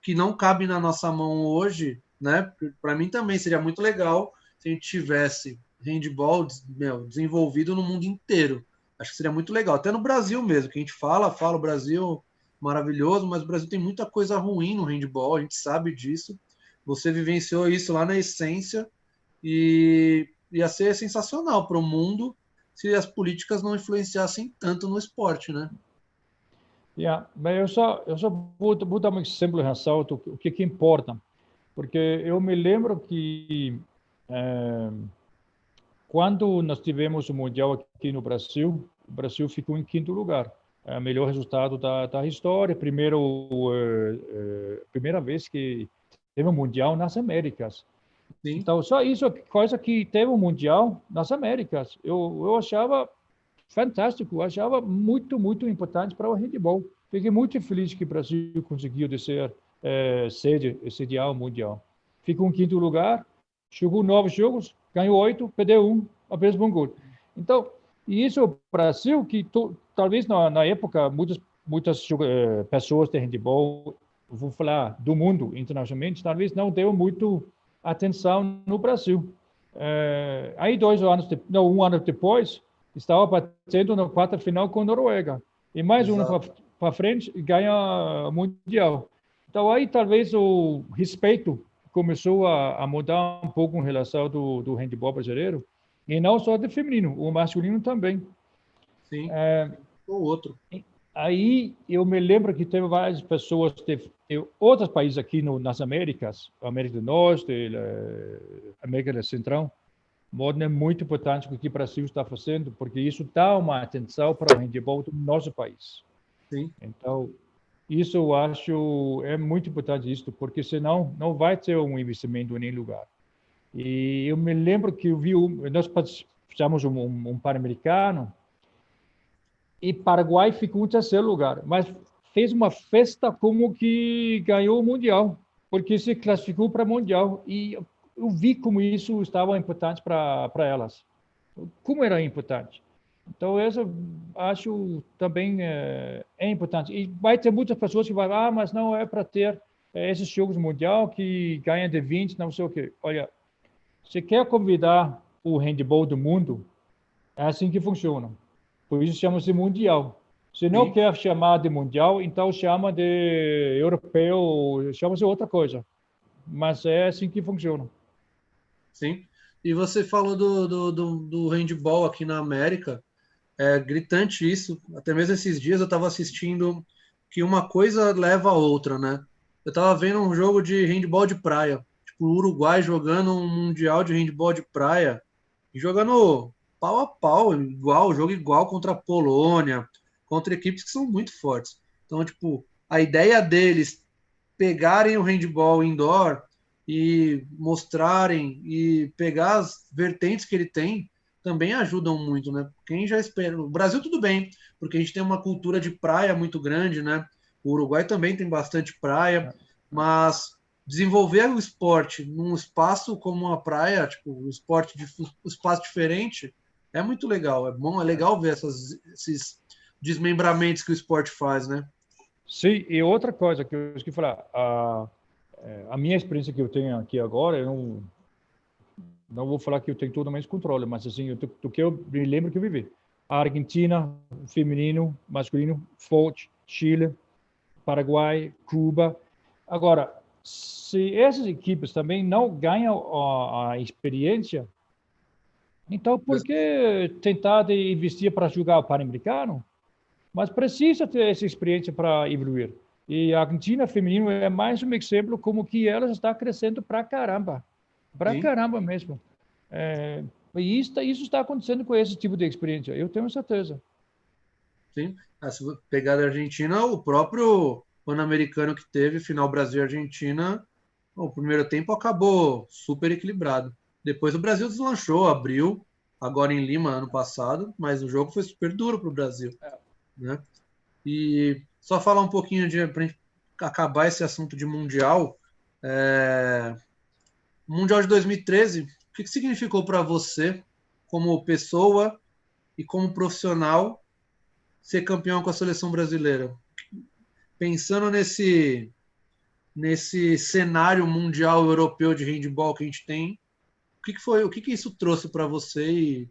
que não cabe na nossa mão hoje, né? Para mim também seria muito legal se a gente tivesse handball, desenvolvido no mundo inteiro. Acho que seria muito legal, até no Brasil mesmo, que a gente fala o Brasil maravilhoso, mas o Brasil tem muita coisa ruim no handball, a gente sabe disso. Você vivenciou isso lá na essência e ia ser sensacional para o mundo se as políticas não influenciassem tanto no esporte, né? Mas eu só vou dar um exemplo em ressalto o que importa, porque eu me lembro que quando nós tivemos o Mundial aqui no Brasil, o Brasil ficou em quinto lugar. É o melhor resultado da história. Primeira vez que teve um Mundial nas Américas. Sim. Então, só isso, coisa que teve um Mundial nas Américas. Eu achava fantástico, achava muito, muito importante para o handebol. Fiquei muito feliz que o Brasil conseguiu ser sediar o Mundial. Ficou em quinto lugar, jogou 9 jogos, ganhou 8, perdeu 1, apenas um gol. Então, e isso o Brasil, que talvez na época muitas pessoas de handebol, vou falar do mundo internacionalmente, talvez não deu muito atenção no Brasil. Aí um ano depois, estava batendo na quarta final com a Noruega. E mais um para frente ganha o Mundial. Então aí talvez o respeito começou a mudar um pouco em relação do handebol brasileiro. E não só do feminino, o masculino também. Sim, o outro. Aí eu me lembro que teve várias pessoas de outros países aqui nas Américas, América do Norte, América Central, é muito importante o que o Brasil está fazendo, porque isso dá uma atenção para o handebol do nosso país. Sim. Então, isso eu acho é muito importante isso, porque senão não vai ter um investimento em nenhum lugar. E eu me lembro que nós fizemos um Pan-Americano e Paraguai ficou em terceiro lugar, mas fez uma festa como que ganhou o Mundial, porque se classificou para o Mundial. E eu vi como isso estava importante para elas. Como era importante. Então, isso acho também é importante. E vai ter muitas pessoas que vão falar, mas não é para ter esses jogos mundial que ganham de 20, não sei o quê. Olha, você quer convidar o handebol do mundo, é assim que funciona. Por isso chama-se mundial. Se não quer chamar de mundial, então chama de europeu, chama-se outra coisa. Mas é assim que funciona. Sim. E você falou do handball aqui na América. É gritante isso. Até mesmo esses dias eu estava assistindo que uma coisa leva a outra, né? Eu estava vendo um jogo de handball de praia. Tipo, o Uruguai jogando um mundial de handball de praia e jogando pau a pau, jogo igual contra a Polônia, contra equipes que são muito fortes. Então, tipo, a ideia deles pegarem o handball indoor e mostrarem e pegar as vertentes que ele tem também ajudam muito, né? Quem já espera. O Brasil tudo bem, porque a gente tem uma cultura de praia muito grande, né? O Uruguai também tem bastante praia, mas desenvolver o esporte num espaço como uma praia, tipo, um espaço diferente, é muito legal. É bom, é legal ver esses desmembramentos que o esporte faz, né? Sim, e outra coisa que eu esqueci de falar, a minha experiência que eu tenho aqui agora, eu não vou falar que eu tenho todo mais controle, mas assim, do que eu me lembro que eu vivi. A Argentina, feminino, masculino, forte, Chile, Paraguai, Cuba. Agora, se essas equipes também não ganham a experiência, então por que tentar de investir para jogar o Pan-Americano? Mas precisa ter essa experiência para evoluir. E a Argentina feminino é mais um exemplo como que ela está crescendo para caramba mesmo. E isso está acontecendo com esse tipo de experiência, eu tenho certeza. Sim. Se pegar a Argentina, o próprio Pan-Americano que teve, final Brasil e Argentina, O primeiro tempo acabou super equilibrado. Depois o Brasil deslanchou, abriu, agora em Lima, ano passado, mas o jogo foi super duro para o Brasil, né? E só falar um pouquinho para acabar esse assunto de Mundial. O Mundial de 2013, o que significou para você, como pessoa e como profissional, ser campeão com a seleção brasileira? Pensando nesse cenário mundial europeu de handball que a gente tem, o que isso trouxe para você e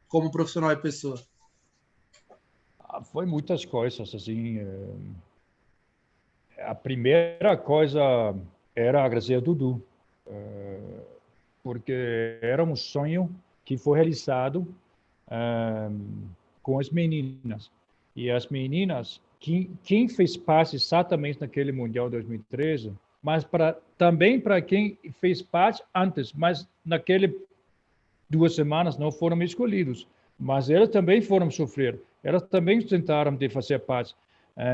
como profissional e pessoa? Foi muitas coisas, assim. A primeira coisa era agradecer a Dudu, porque era um sonho que foi realizado com as meninas. E as meninas, quem fez parte exatamente naquele Mundial 2013, mas também para quem fez parte antes, mas naquele 2 semanas não foram escolhidos, mas elas também foram sofrer, elas também tentaram de fazer parte.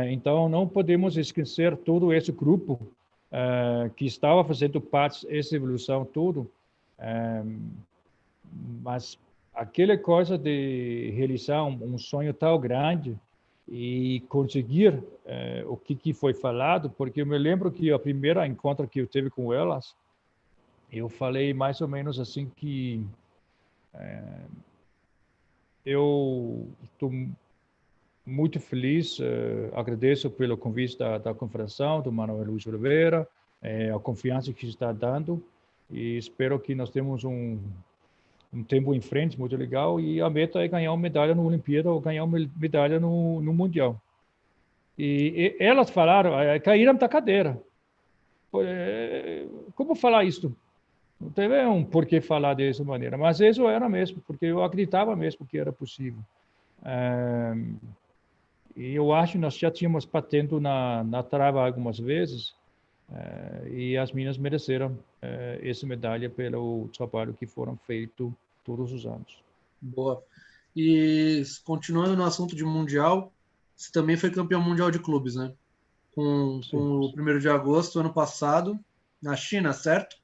Então não podemos esquecer todo esse grupo que estava fazendo parte dessa evolução tudo, mas aquela coisa de realizar um sonho tão grande e conseguir o que foi falado, porque eu me lembro que a primeira encontro que eu tive com elas, eu falei mais ou menos assim que eu estou muito feliz, agradeço pelo convite da Confederação, do Manuel Luiz Oliveira, a confiança que está dando, e espero que nós temos um tempo em frente muito legal, e a meta é ganhar uma medalha na Olimpíada ou ganhar uma medalha no Mundial. E elas falaram, caíram da cadeira. Como falar isso? Não teve um porquê falar dessa maneira, mas isso era mesmo, porque eu acreditava mesmo que era possível. E eu acho que nós já tínhamos batendo na trava algumas vezes, e as meninas mereceram essa medalha pelo trabalho que foram feito todos os anos. Boa. E continuando no assunto de Mundial, você também foi campeão mundial de clubes, né? Com o 1º de agosto, ano passado, na China, certo?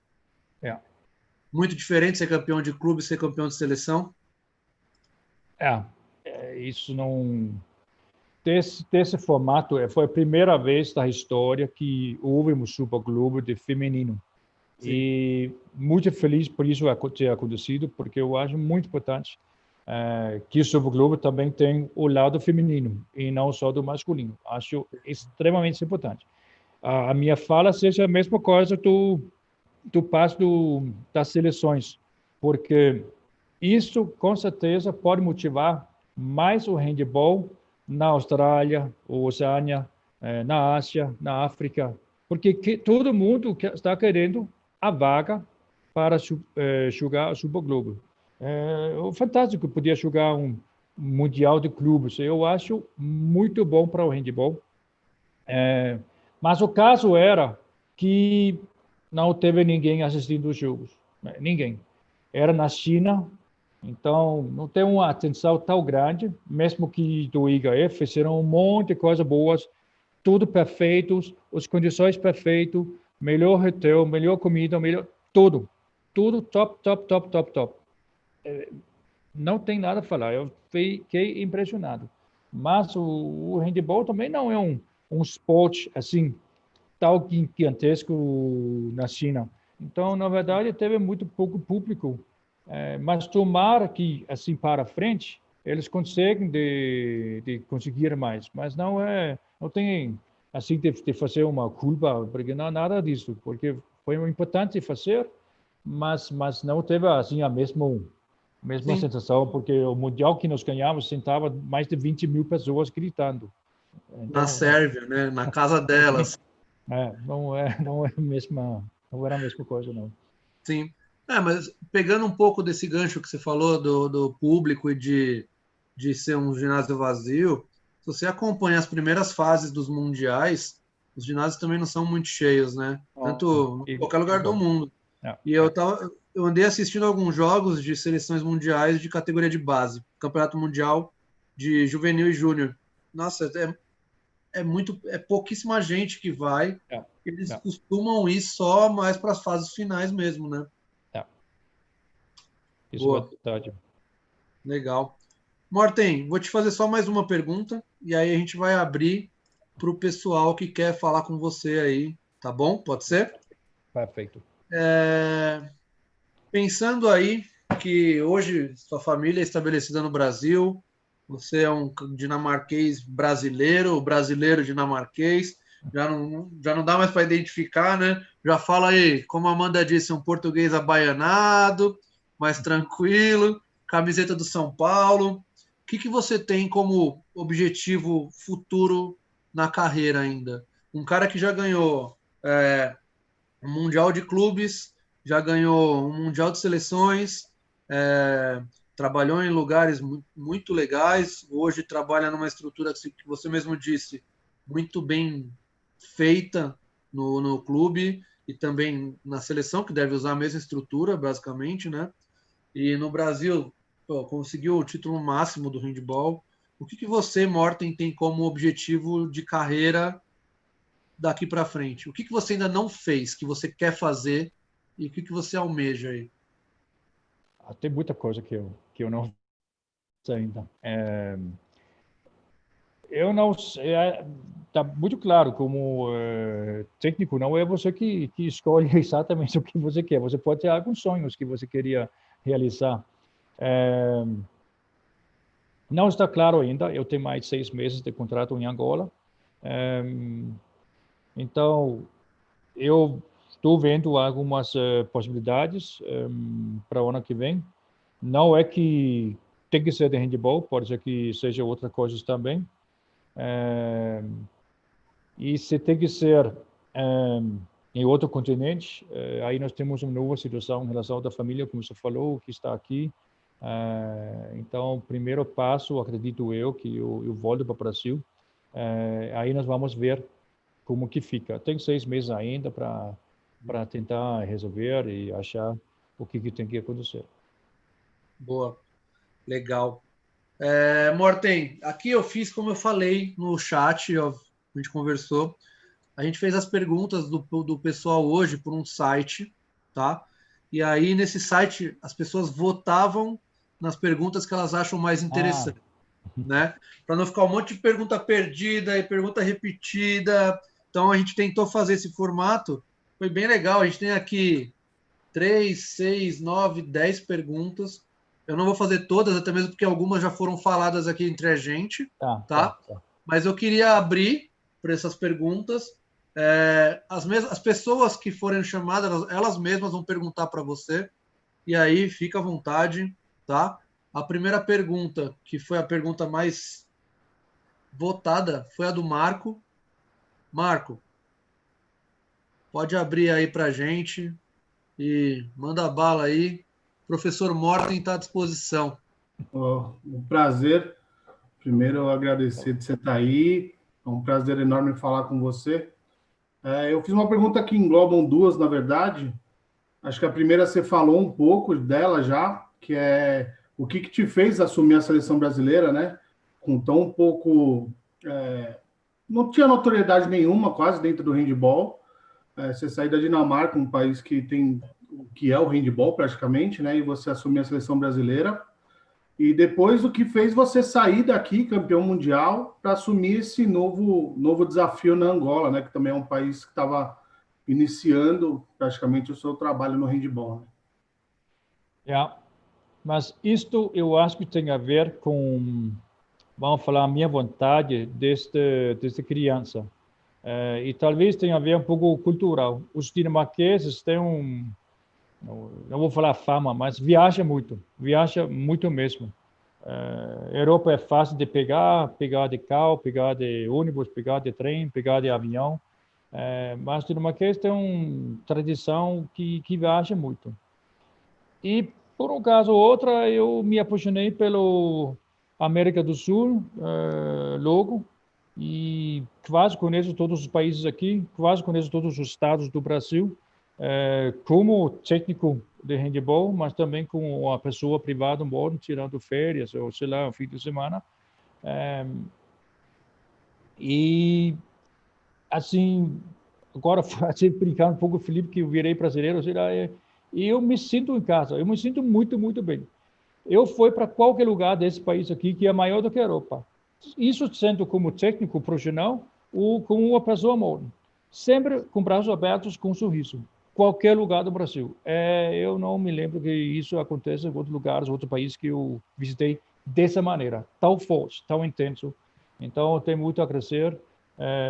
Muito diferente ser campeão de clube e ser campeão de seleção? Isso não... Desse formato, foi a primeira vez na história que houve um Superglobo de feminino. Sim. E muito feliz por isso ter acontecido, porque eu acho muito importante que o Superglobo também tem o lado feminino e não só do masculino. Acho extremamente importante. A minha fala seja a mesma coisa do passo das seleções, porque isso com certeza pode motivar mais o handball na Austrália, Oceania, na Ásia, na África, porque todo mundo está querendo a vaga para jogar o Superglobo. Fantástico poder jogar um mundial de clubes. Eu acho muito bom para o handball. Mas o caso era que não teve ninguém assistindo os jogos. Ninguém. Era na China, então não tem uma atenção tão grande, mesmo que do IHF fizeram um monte de coisas boas, tudo perfeitos, as condições perfeitas, melhor hotel, melhor comida, melhor tudo top, top, top, top, top. Não tem nada a falar, eu fiquei impressionado. Mas o handball também não é um esporte assim tão gigantesco na China. Então, na verdade, teve muito pouco público. Mas tomara que, assim, para frente, eles conseguem de conseguir mais. Mas não tem, assim, de fazer uma culpa, porque não nada disso. Porque foi importante fazer, mas não teve, assim, a mesma sensação, porque o Mundial que nós ganhamos sentava mais de 20 mil pessoas gritando. Então, na Sérvia, né? Na casa delas. Não era a mesma coisa, não. Sim. Mas pegando um pouco desse gancho que você falou do público e de ser um ginásio vazio, se você acompanha as primeiras fases dos mundiais, os ginásios também não são muito cheios, né? Tanto em qualquer lugar do mundo. E eu andei assistindo alguns jogos de seleções mundiais de categoria de base, Campeonato Mundial de Juvenil e Júnior. Nossa, é pouquíssima gente que vai. eles Não. costumam ir só mais para as fases finais mesmo, né? Isso é Boa, verdade. legal. Morten, vou te fazer só mais uma pergunta e aí a gente vai abrir para o pessoal que quer falar com você aí, tá bom? Pode ser? Perfeito. Pensando aí que hoje sua família é estabelecida no Brasil, você é um dinamarquês brasileiro, brasileiro dinamarquês, já não dá mais para identificar, né? Já fala aí, como a Amanda disse, um português abaianado, mais tranquilo, camiseta do São Paulo. O que você tem como objetivo futuro na carreira ainda? Um cara que já ganhou um Mundial de Clubes, já ganhou um Mundial de Seleções, é, trabalhou em lugares muito legais, hoje trabalha numa estrutura que você mesmo disse, muito bem feita no clube e também na seleção, que deve usar a mesma estrutura, basicamente, né? E no Brasil, pô, conseguiu o título máximo do handball. O que você, Morten, tem como objetivo de carreira daqui para frente? O que você ainda não fez, que você quer fazer e o que você almeja aí? Tem muita coisa que eu não sei ainda. Eu não sei, está muito claro como técnico não é você que escolhe exatamente o que você quer. Você pode ter alguns sonhos que você queria realizar. Não está claro ainda. Eu tenho mais 6 meses de contrato em Angola. Então, eu estou vendo algumas possibilidades para o ano que vem. Não é que tem que ser de handball, pode ser que seja outra coisa também. E se tem que ser em outro continente, aí nós temos uma nova situação em relação à família, como você falou, que está aqui. Então, primeiro passo, acredito eu, que eu volto para o Brasil. Aí nós vamos ver como que fica. Tem 6 meses ainda para tentar resolver e achar o que tem que acontecer. Boa, legal. Morten, aqui eu fiz como eu falei no chat, ó, a gente conversou. A gente fez as perguntas do pessoal hoje por um site, tá? E aí, nesse site, as pessoas votavam nas perguntas que elas acham mais Ah, interessantes, né? Para não ficar um monte de pergunta perdida e pergunta repetida. Então, a gente tentou fazer esse formato. Foi bem legal. A gente tem aqui 3, 6, 9, 10 perguntas. Eu não vou fazer todas, até mesmo porque algumas já foram faladas aqui entre a gente, tá? tá. Mas eu queria abrir para essas perguntas. As pessoas que forem chamadas, elas mesmas vão perguntar para você. E aí, fica à vontade, tá? A primeira pergunta, que foi a pergunta mais votada, foi a do Marco. Marco, pode abrir aí para a gente e manda bala aí. Professor Morten está à disposição. Um prazer. Primeiro, eu agradecer de você estar aí. É um prazer enorme falar com você. Eu fiz uma pergunta que englobam duas, na verdade. Acho que a primeira você falou um pouco dela já, que é o que te fez assumir a seleção brasileira, né? Com tão pouco... não tinha notoriedade nenhuma quase dentro do handball. Você sair da Dinamarca, um país que tem o que é o handball praticamente, né? E você assumir a seleção brasileira. E depois o que fez você sair daqui, campeão mundial, para assumir esse novo desafio na Angola, né? Que também é um país que estava iniciando praticamente o seu trabalho no handball. Né? Mas isto eu acho que tem a ver com, vamos falar, a minha vontade desde criança. E talvez tenha a ver um pouco cultural. Os dinamarqueses têm não vou falar fama, mas viaja muito mesmo. Europa é fácil de pegar de carro, pegar de ônibus, pegar de trem, pegar de avião. Mas os dinamarqueses têm uma tradição que viaja muito. E, por um caso ou outro, eu me apaixonei pelo América do Sul, logo, e quase conheço todos os países aqui, quase conheço todos os estados do Brasil, como técnico de handebol, mas também como uma pessoa privada, tirando férias, ou sei lá, um fim de semana. E, assim, agora brincar um pouco, Felipe, que eu virei brasileiro, e eu me sinto em casa, eu me sinto muito, muito bem. Eu fui para qualquer lugar desse país aqui que é maior do que a Europa. Isso sendo como técnico profissional ou como uma pessoa morta. Sempre com braços abertos, com um sorriso. Qualquer lugar do Brasil. Eu não me lembro que isso acontece em outros lugares, outros países que eu visitei dessa maneira, tão forte, tão intenso. Então, tem muito a crescer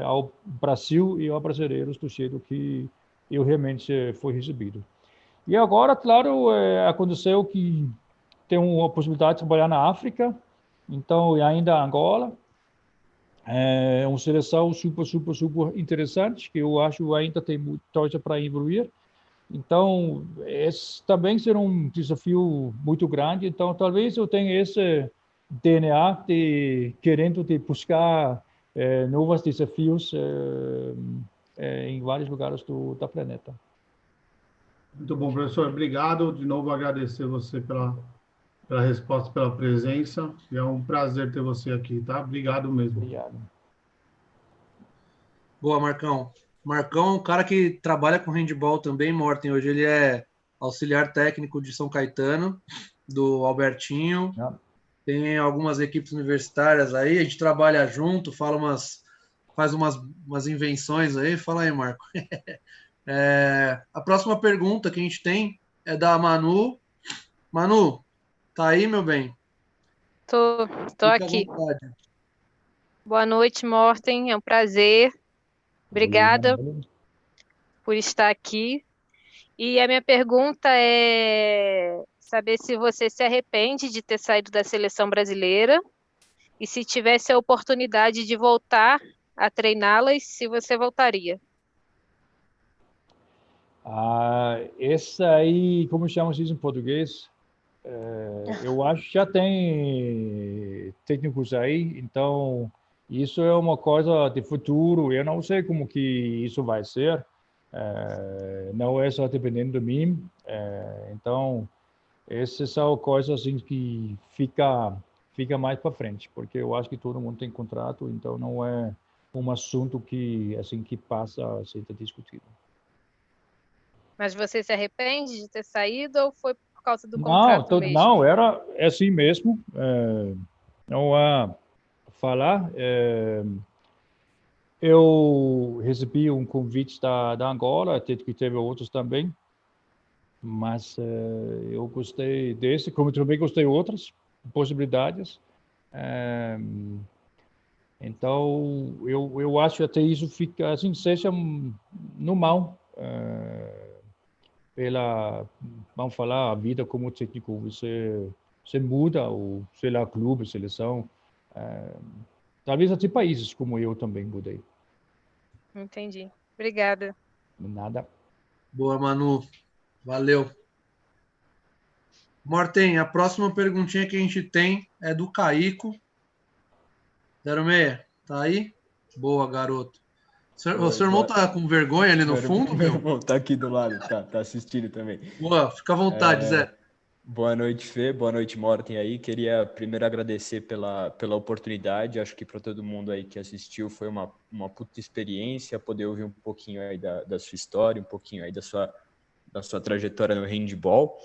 ao Brasil e aos brasileiros do jeito que eu realmente fui recebido. E agora, claro, aconteceu que tem uma possibilidade de trabalhar na África, então, e ainda Angola. É uma seleção super, super, super interessante, que eu acho ainda tem muita coisa para evoluir. Então, esse também será um desafio muito grande. Então, talvez eu tenha esse DNA de querendo de buscar novos desafios em vários lugares do planeta. Muito bom, professor. Obrigado. De novo, agradecer você pela resposta, pela presença. E é um prazer ter você aqui, tá? Obrigado mesmo. Obrigado. Boa, Marcão. Marcão é um cara que trabalha com handball também, Morten. Hoje ele é auxiliar técnico de São Caetano, do Albertinho. Tem algumas equipes universitárias aí, a gente trabalha junto, faz umas invenções aí. Fala aí, Marco. A próxima pergunta que a gente tem é da Manu. Manu, tá aí, meu bem? Tô Fica aqui. à vontade. Boa noite, Morten. É um prazer. Obrigada por estar aqui. E a minha pergunta é saber se você se arrepende de ter saído da seleção brasileira e se tivesse a oportunidade de voltar a treiná-las, se você voltaria. Essa aí, como chamamos isso em português? Eu acho que já tem técnicos aí, então isso é uma coisa de futuro. Eu não sei como que isso vai ser. Não é só dependendo de mim. Então, essas são coisas assim que fica mais para frente, porque eu acho que todo mundo tem contrato, então não é um assunto que assim que passa a ser discutido. Mas você se arrepende de ter saído ou foi por causa do contrato mesmo? Não, era assim mesmo. Não há falar. Eu recebi um convite da Angola, até que teve outros também, mas eu gostei desse, como também gostei de outras possibilidades. Então, eu acho até isso fica assim, seja normal. Vamos falar, a vida como técnico, você muda, ou sei lá, clube, seleção. Talvez até países como eu também mudei. Entendi. Obrigada. Nada. Boa, Manu. Valeu. Morten, a próxima perguntinha que a gente tem é do Caico. 06, tá aí? Boa, garoto. O seu irmão tá com vergonha ali no fundo, meu irmão tá aqui do lado, tá assistindo também. Boa, fica à vontade, Zé. Boa noite, Fê. Boa noite, Morten aí. Queria primeiro agradecer pela oportunidade. Acho que para todo mundo aí que assistiu foi uma puta experiência poder ouvir um pouquinho aí da sua história, um pouquinho aí da sua trajetória no handball.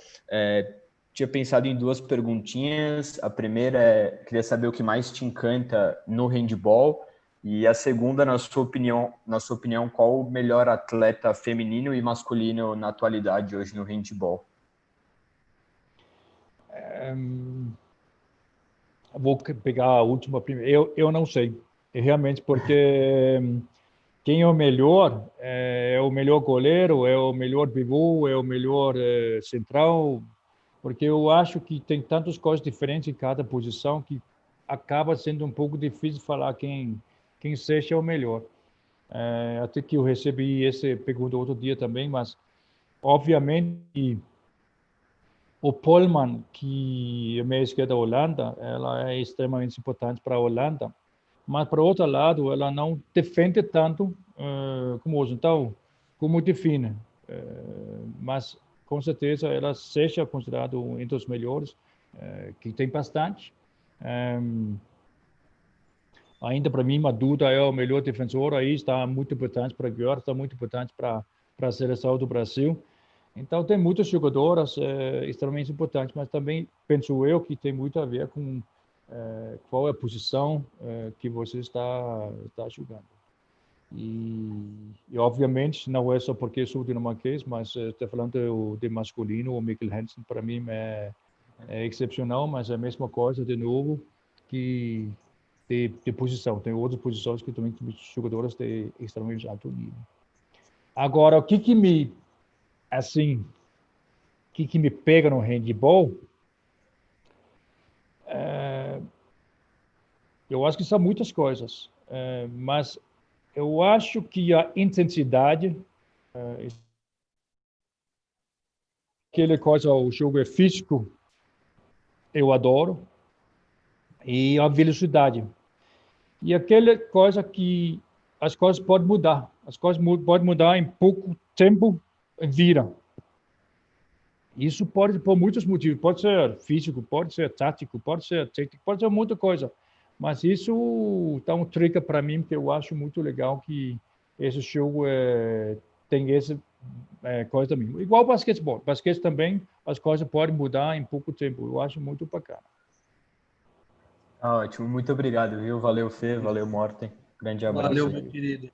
Tinha pensado em duas perguntinhas. A primeira queria saber o que mais te encanta no handball. E a segunda, na sua opinião, qual o melhor atleta feminino e masculino na atualidade hoje no handball? Vou pegar a última primeiro. Eu não sei, realmente, porque quem é o melhor? É o melhor goleiro? É o melhor pivô? É o melhor central? Porque eu acho que tem tantas coisas diferentes em cada posição que acaba sendo um pouco difícil falar quem seja o melhor. Até que eu recebi essa pergunta outro dia também, mas obviamente o Polman, que é meia esquerda da Holanda, ela é extremamente importante para a Holanda, mas por outro lado ela não defende tanto como hoje, então como define, mas com certeza ela seja considerada entre os melhores, que tem bastante. Ainda para mim, a Duda é o melhor defensor aí, está muito importante para a Gjord, está muito importante para a seleção do Brasil. Então, tem muitas jogadoras extremamente importantes, mas também penso eu que tem muito a ver com qual é a posição que você está jogando. E, obviamente, não é só porque sou dinamarquês, mas está falando de masculino, o Mikkel Hansen, para mim, é excepcional, mas é a mesma coisa, de novo, que de posição. Tem outras posições que também são jogadoras de extremamente alto nível. Agora, o que me pega no handball, eu acho que são muitas coisas, mas eu acho que a intensidade, aquela coisa, o jogo é físico, eu adoro, e a velocidade. E aquela coisa que as coisas podem mudar. As coisas podem mudar em pouco tempo, vira. Isso pode por muitos motivos. Pode ser físico, pode ser tático, pode ser técnico, pode ser muita coisa. Mas isso dá um trick para mim, que eu acho muito legal que esse jogo tem essa coisa também. Igual basquetebol. Basquete também, as coisas podem mudar em pouco tempo. Eu acho muito bacana. Ótimo, muito obrigado, viu? Valeu, Fê, valeu, Morten. Grande abraço. Valeu, meu querido.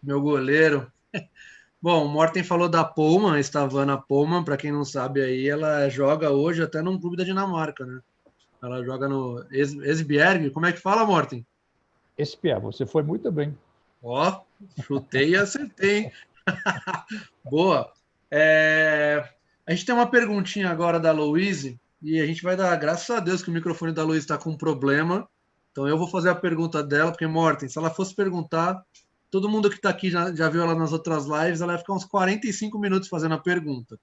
Meu goleiro. Bom, o Morten falou da Pohlmann, Stavana Pohlmann, para quem não sabe aí, ela joga hoje até num clube da Dinamarca, né? Ela joga no Esbjerg. Como é que fala, Morten? Esbjerg, você foi muito bem. Ó, chutei e acertei. Boa. A gente tem uma perguntinha agora da Louise, e a gente vai dar, graças a Deus que o microfone da Louise está com um problema, então eu vou fazer a pergunta dela, porque, Morten, se ela fosse perguntar, todo mundo que está aqui já viu ela nas outras lives, ela vai ficar uns 45 minutos fazendo a pergunta.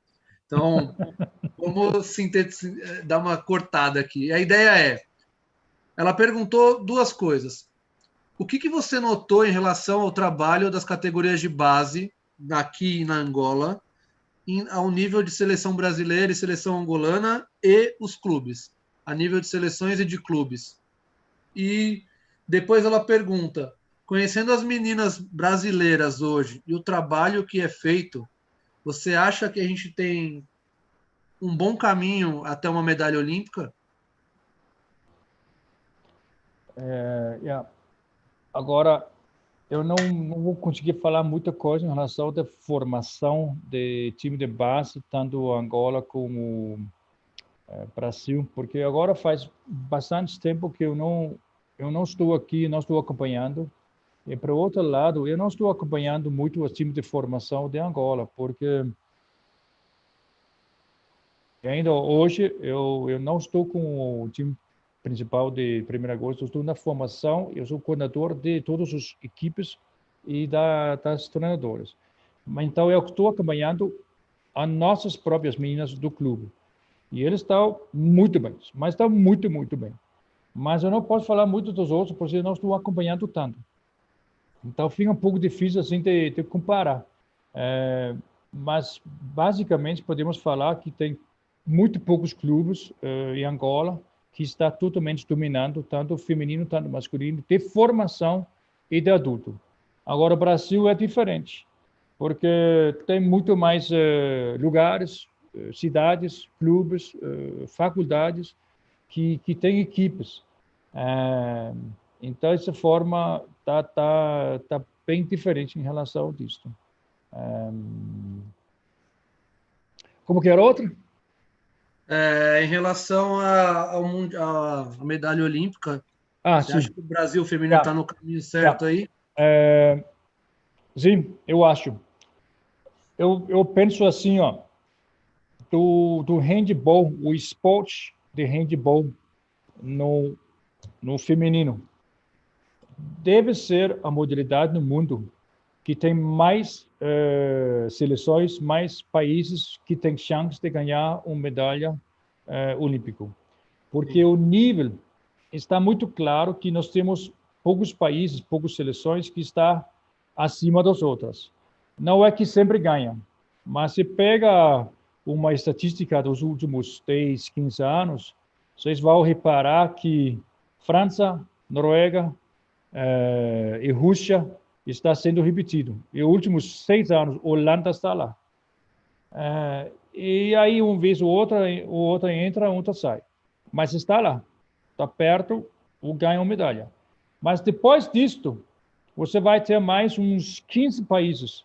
Então, vamos dar uma cortada aqui. A ideia ela perguntou duas coisas. O que você notou em relação ao trabalho das categorias de base aqui na Angola, ao nível de seleção brasileira e seleção angolana e os clubes, a nível de seleções e de clubes? E depois ela pergunta, conhecendo as meninas brasileiras hoje e o trabalho que é feito, você acha que a gente tem um bom caminho até uma medalha olímpica? Agora, eu não vou conseguir falar muita coisa em relação à formação de time de base, tanto Angola como Brasil, porque agora faz bastante tempo que eu não estou aqui, não estou acompanhando. E, para o outro lado, eu não estou acompanhando muito o time de formação de Angola, porque ainda hoje eu não estou com o time principal de 1º agosto, eu estou na formação, eu sou coordenador de todas as equipes e das treinadoras. Então, eu estou acompanhando as nossas próprias meninas do clube. E eles estão muito bem, mas estão muito, muito bem. Mas eu não posso falar muito dos outros, porque eu não estou acompanhando tanto. Então, fica um pouco difícil assim de comparar. Mas, basicamente, podemos falar que tem muito poucos clubes em Angola que está totalmente dominando, tanto o feminino, tanto o masculino, de formação e de adulto. Agora, o Brasil é diferente, porque tem muito mais lugares, cidades, clubes, faculdades que têm equipes. Então, essa forma está bem diferente em relação a isso. Como que era outra? Em relação à medalha olímpica, você acha que o Brasil feminino está no caminho certo aí? Sim, eu acho. Eu penso assim, do handball, o esporte de handball no feminino deve ser a modalidade no mundo que tem mais seleções, mais países que têm chance de ganhar uma medalha olímpica. Porque o nível está muito claro que nós temos poucos países, poucas seleções que estão acima das outras. Não é que sempre ganham, mas se pega uma estatística dos últimos 10, 15 anos, vocês vão reparar que França, Noruega, E Rússia está sendo repetido. E nos últimos 6 anos, Holanda está lá. E aí, uma vez ou outra entra, outra sai. Mas está lá. Está perto, ou ganha uma medalha. Mas depois disto, você vai ter mais uns 15 países,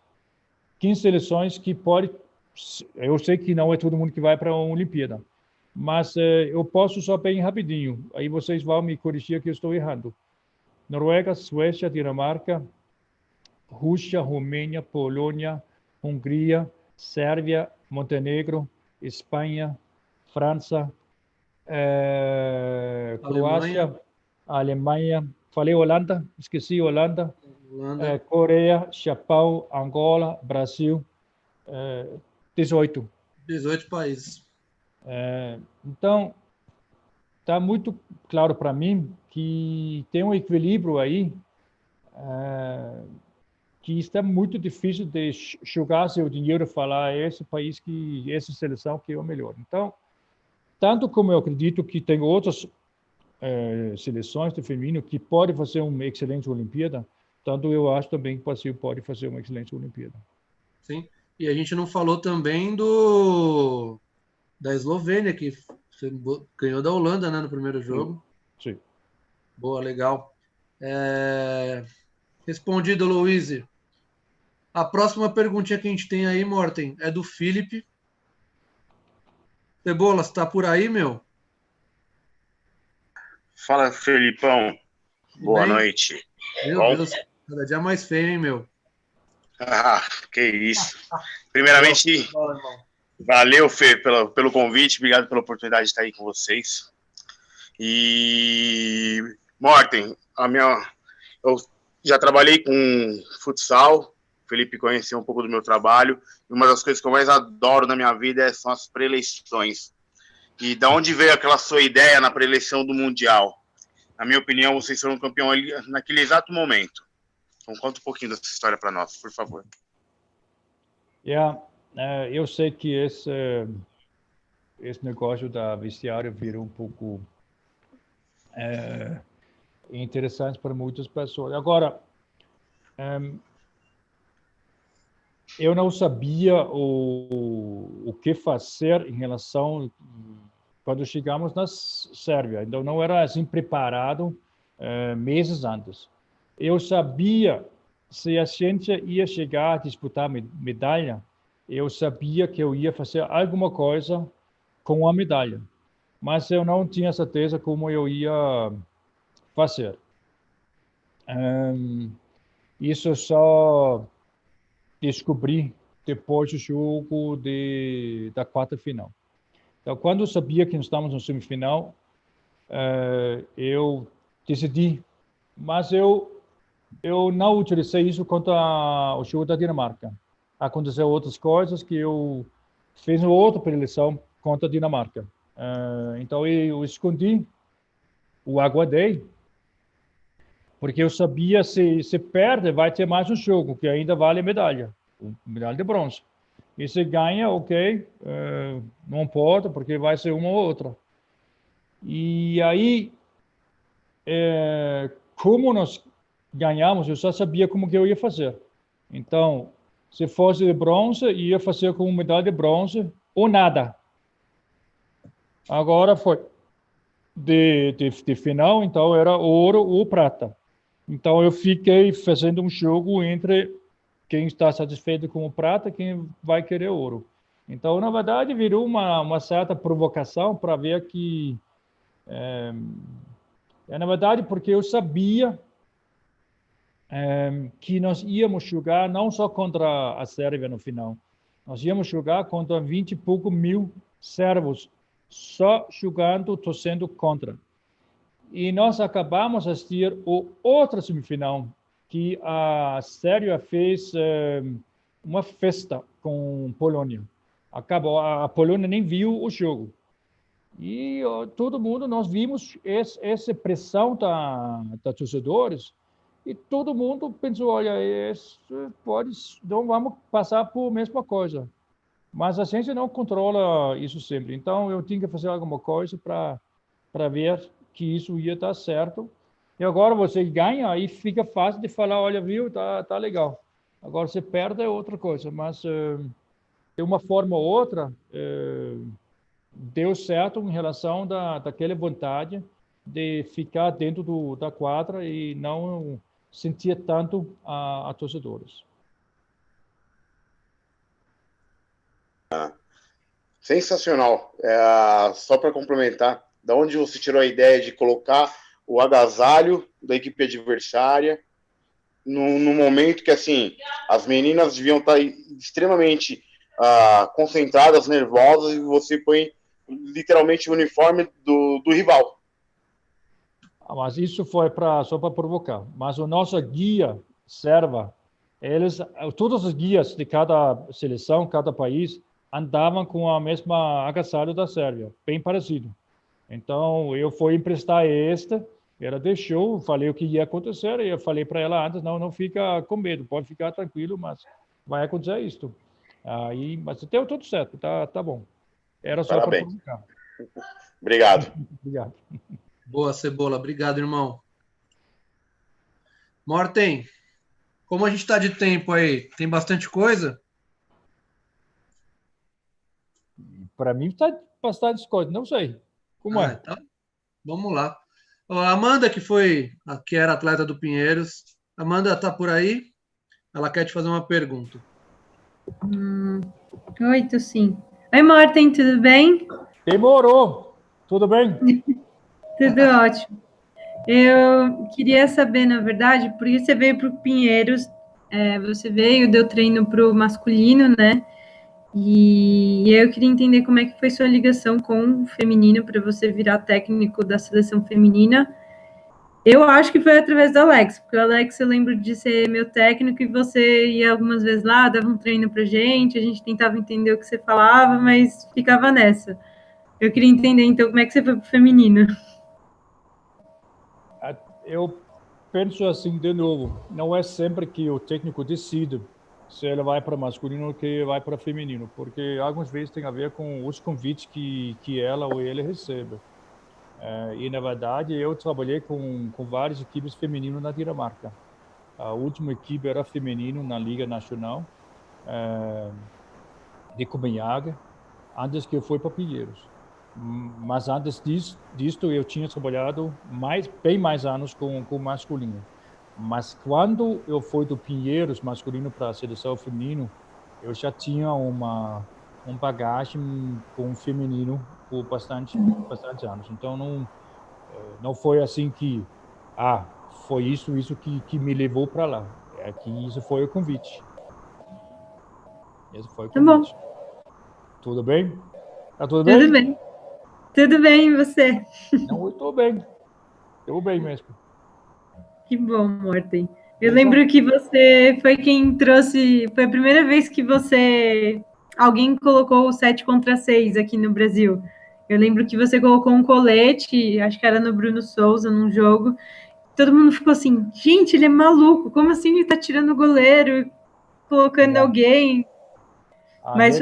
15 seleções que pode. Eu sei que não é todo mundo que vai para a Olimpíada, mas eu posso só bem rapidinho. Aí vocês vão me corrigir que eu estou errando. Noruega, Suécia, Dinamarca, Rússia, Romênia, Polônia, Hungria, Sérvia, Montenegro, Espanha, França, Croácia, Alemanha. Falei Holanda, esqueci Holanda. Coreia, Japão, Angola, Brasil, 18. 18 países. Então, está muito claro para mim que tem um equilíbrio aí que está muito difícil de jogar seu dinheiro e falar esse país que essa seleção que é o melhor. Então, tanto como eu acredito que tem outras seleções de feminino que podem fazer uma excelente Olimpíada, tanto eu acho também que o Brasil pode fazer uma excelente Olimpíada. Sim, e a gente não falou também da Eslovênia, que ganhou da Holanda, né, no primeiro jogo. Sim. Boa, legal. Respondido, Luiz. A próxima perguntinha que a gente tem aí, Morten, é do Felipe. Cebola, você tá por aí, meu? Fala, Felipão. Boa noite. Meu Deus, cada dia mais feio, hein, meu? Que isso. Primeiramente, valeu, Fê, pelo convite. Obrigado pela oportunidade de estar aí com vocês. E, Morten, eu já trabalhei com futsal. O Felipe conheceu um pouco do meu trabalho. E uma das coisas que eu mais adoro na minha vida são as pré-eleições. E da onde veio aquela sua ideia na pré-eleição do Mundial? Na minha opinião, vocês foram campeão ali naquele exato momento. Então, conta um pouquinho dessa história para nós, por favor. Eu sei que esse negócio da vestiário virou um pouco interessante para muitas pessoas. Agora, eu não sabia o que fazer em relação quando chegamos na Sérvia. Então, não era assim preparado meses antes. Eu sabia se a gente ia chegar a disputar medalha, eu sabia que eu ia fazer alguma coisa com a medalha, mas eu não tinha certeza como eu ia fazer. Isso só descobri depois do jogo da quarta final. Então, quando eu sabia que nós estávamos no semifinal, eu decidi, mas eu não utilizei isso contra o jogo da Dinamarca. Aconteceu outras coisas que eu fiz uma outra preleção contra a Dinamarca. Então, eu escondi, aguardei, porque eu sabia se perde, vai ter mais um jogo, que ainda vale medalha de bronze. E se ganha, ok, não importa, porque vai ser uma ou outra. E aí, como nós ganhamos, eu já sabia como que eu ia fazer. Então, se fosse de bronze, ia fazer com medalha de bronze ou nada. Agora foi de final, então era ouro ou prata. Então, eu fiquei fazendo um jogo entre quem está satisfeito com o prata e quem vai querer ouro. Então, na verdade, virou uma certa provocação para ver que... na verdade, porque eu sabia que nós íamos jogar não só contra a Sérvia no final, nós íamos jogar contra 20 e pouco mil sérvios, só jogando, torcendo contra. E nós acabamos de assistir outra semifinal, que a Sérvia fez uma festa com a Polônia. Acabou, a Polônia nem viu o jogo. E todo mundo, nós vimos essa pressão da torcedores, e todo mundo pensou, olha, não vamos passar por a mesma coisa. Mas a gente não controla isso sempre. Então, eu tinha que fazer alguma coisa para ver que isso ia dar certo. E agora você ganha, aí fica fácil de falar, olha, viu, tá legal. Agora você perde é outra coisa, mas de uma forma ou outra, deu certo em relação daquela vontade de ficar dentro da quadra e não sentir tanto a torcedores. Sensacional. Só para complementar, da onde você tirou a ideia de colocar o agasalho da equipe adversária no momento que, assim, as meninas deviam estar extremamente concentradas, nervosas, e você põe literalmente o uniforme do rival. Mas isso foi só para provocar. Mas o nosso guia, Serva, todos os guias de cada seleção, cada país, andavam com a mesma agasalho da Sérvia, bem parecido. Então, eu fui emprestar ela deixou, falei o que ia acontecer, e eu falei para ela antes, não fica com medo, pode ficar tranquilo, mas vai acontecer isso. Aí, mas deu tudo certo, tá bom. Era só para provocar. Obrigado. Obrigado. Boa, Cebola. Obrigado, irmão. Morten, como a gente está de tempo aí? Tem bastante coisa? Para mim está bastante coisa, não sei. Como é? Então, vamos lá. A Amanda, que era atleta do Pinheiros. Amanda, tá por aí? Ela quer te fazer uma pergunta. Oi, tô sim. Oi, Morten, tudo bem? Demorou. Tudo bem? Tudo ótimo. Eu queria saber, na verdade, por que você veio para o Pinheiros. Você deu treino para o masculino, né? E eu queria entender como é que foi sua ligação com o feminino para você virar técnico da seleção feminina. Eu acho que foi através do Alex, porque o Alex eu lembro de ser meu técnico e você ia algumas vezes lá, dava um treino pra gente, a gente tentava entender o que você falava, mas ficava nessa. Eu queria entender, então, como é que você foi pro feminino. Eu penso assim, de novo, não é sempre que o técnico decide se ele vai para masculino ou que vai para feminino, porque algumas vezes tem a ver com os convites que ela ou ele recebe. E, na verdade, eu trabalhei com várias equipes femininas na Dinamarca. A última equipe era feminino na Liga Nacional de Copenhague, antes que eu fui para Pinheiros. Mas antes disto, eu tinha trabalhado bem mais anos com masculino. Mas quando eu fui do Pinheiros masculino para a seleção feminino, eu já tinha uma bagagem com o feminino por bastante anos. Então, não foi assim que, foi isso que me levou para lá. É que isso foi o convite. Esse foi o convite. Tá bom. Tudo bem? Tá tudo bem? Tudo bem. Tudo bem, e você? Não, eu estou bem. Estou bem mesmo. Que bom, Morten. Eu lembro que você foi quem trouxe... Foi a primeira vez que alguém colocou o 7 contra 6 aqui no Brasil. Eu lembro que você colocou um colete, acho que era no Bruno Souza, num jogo. Todo mundo ficou assim, gente, ele é maluco. Como assim ele tá tirando o goleiro, colocando alguém? Mas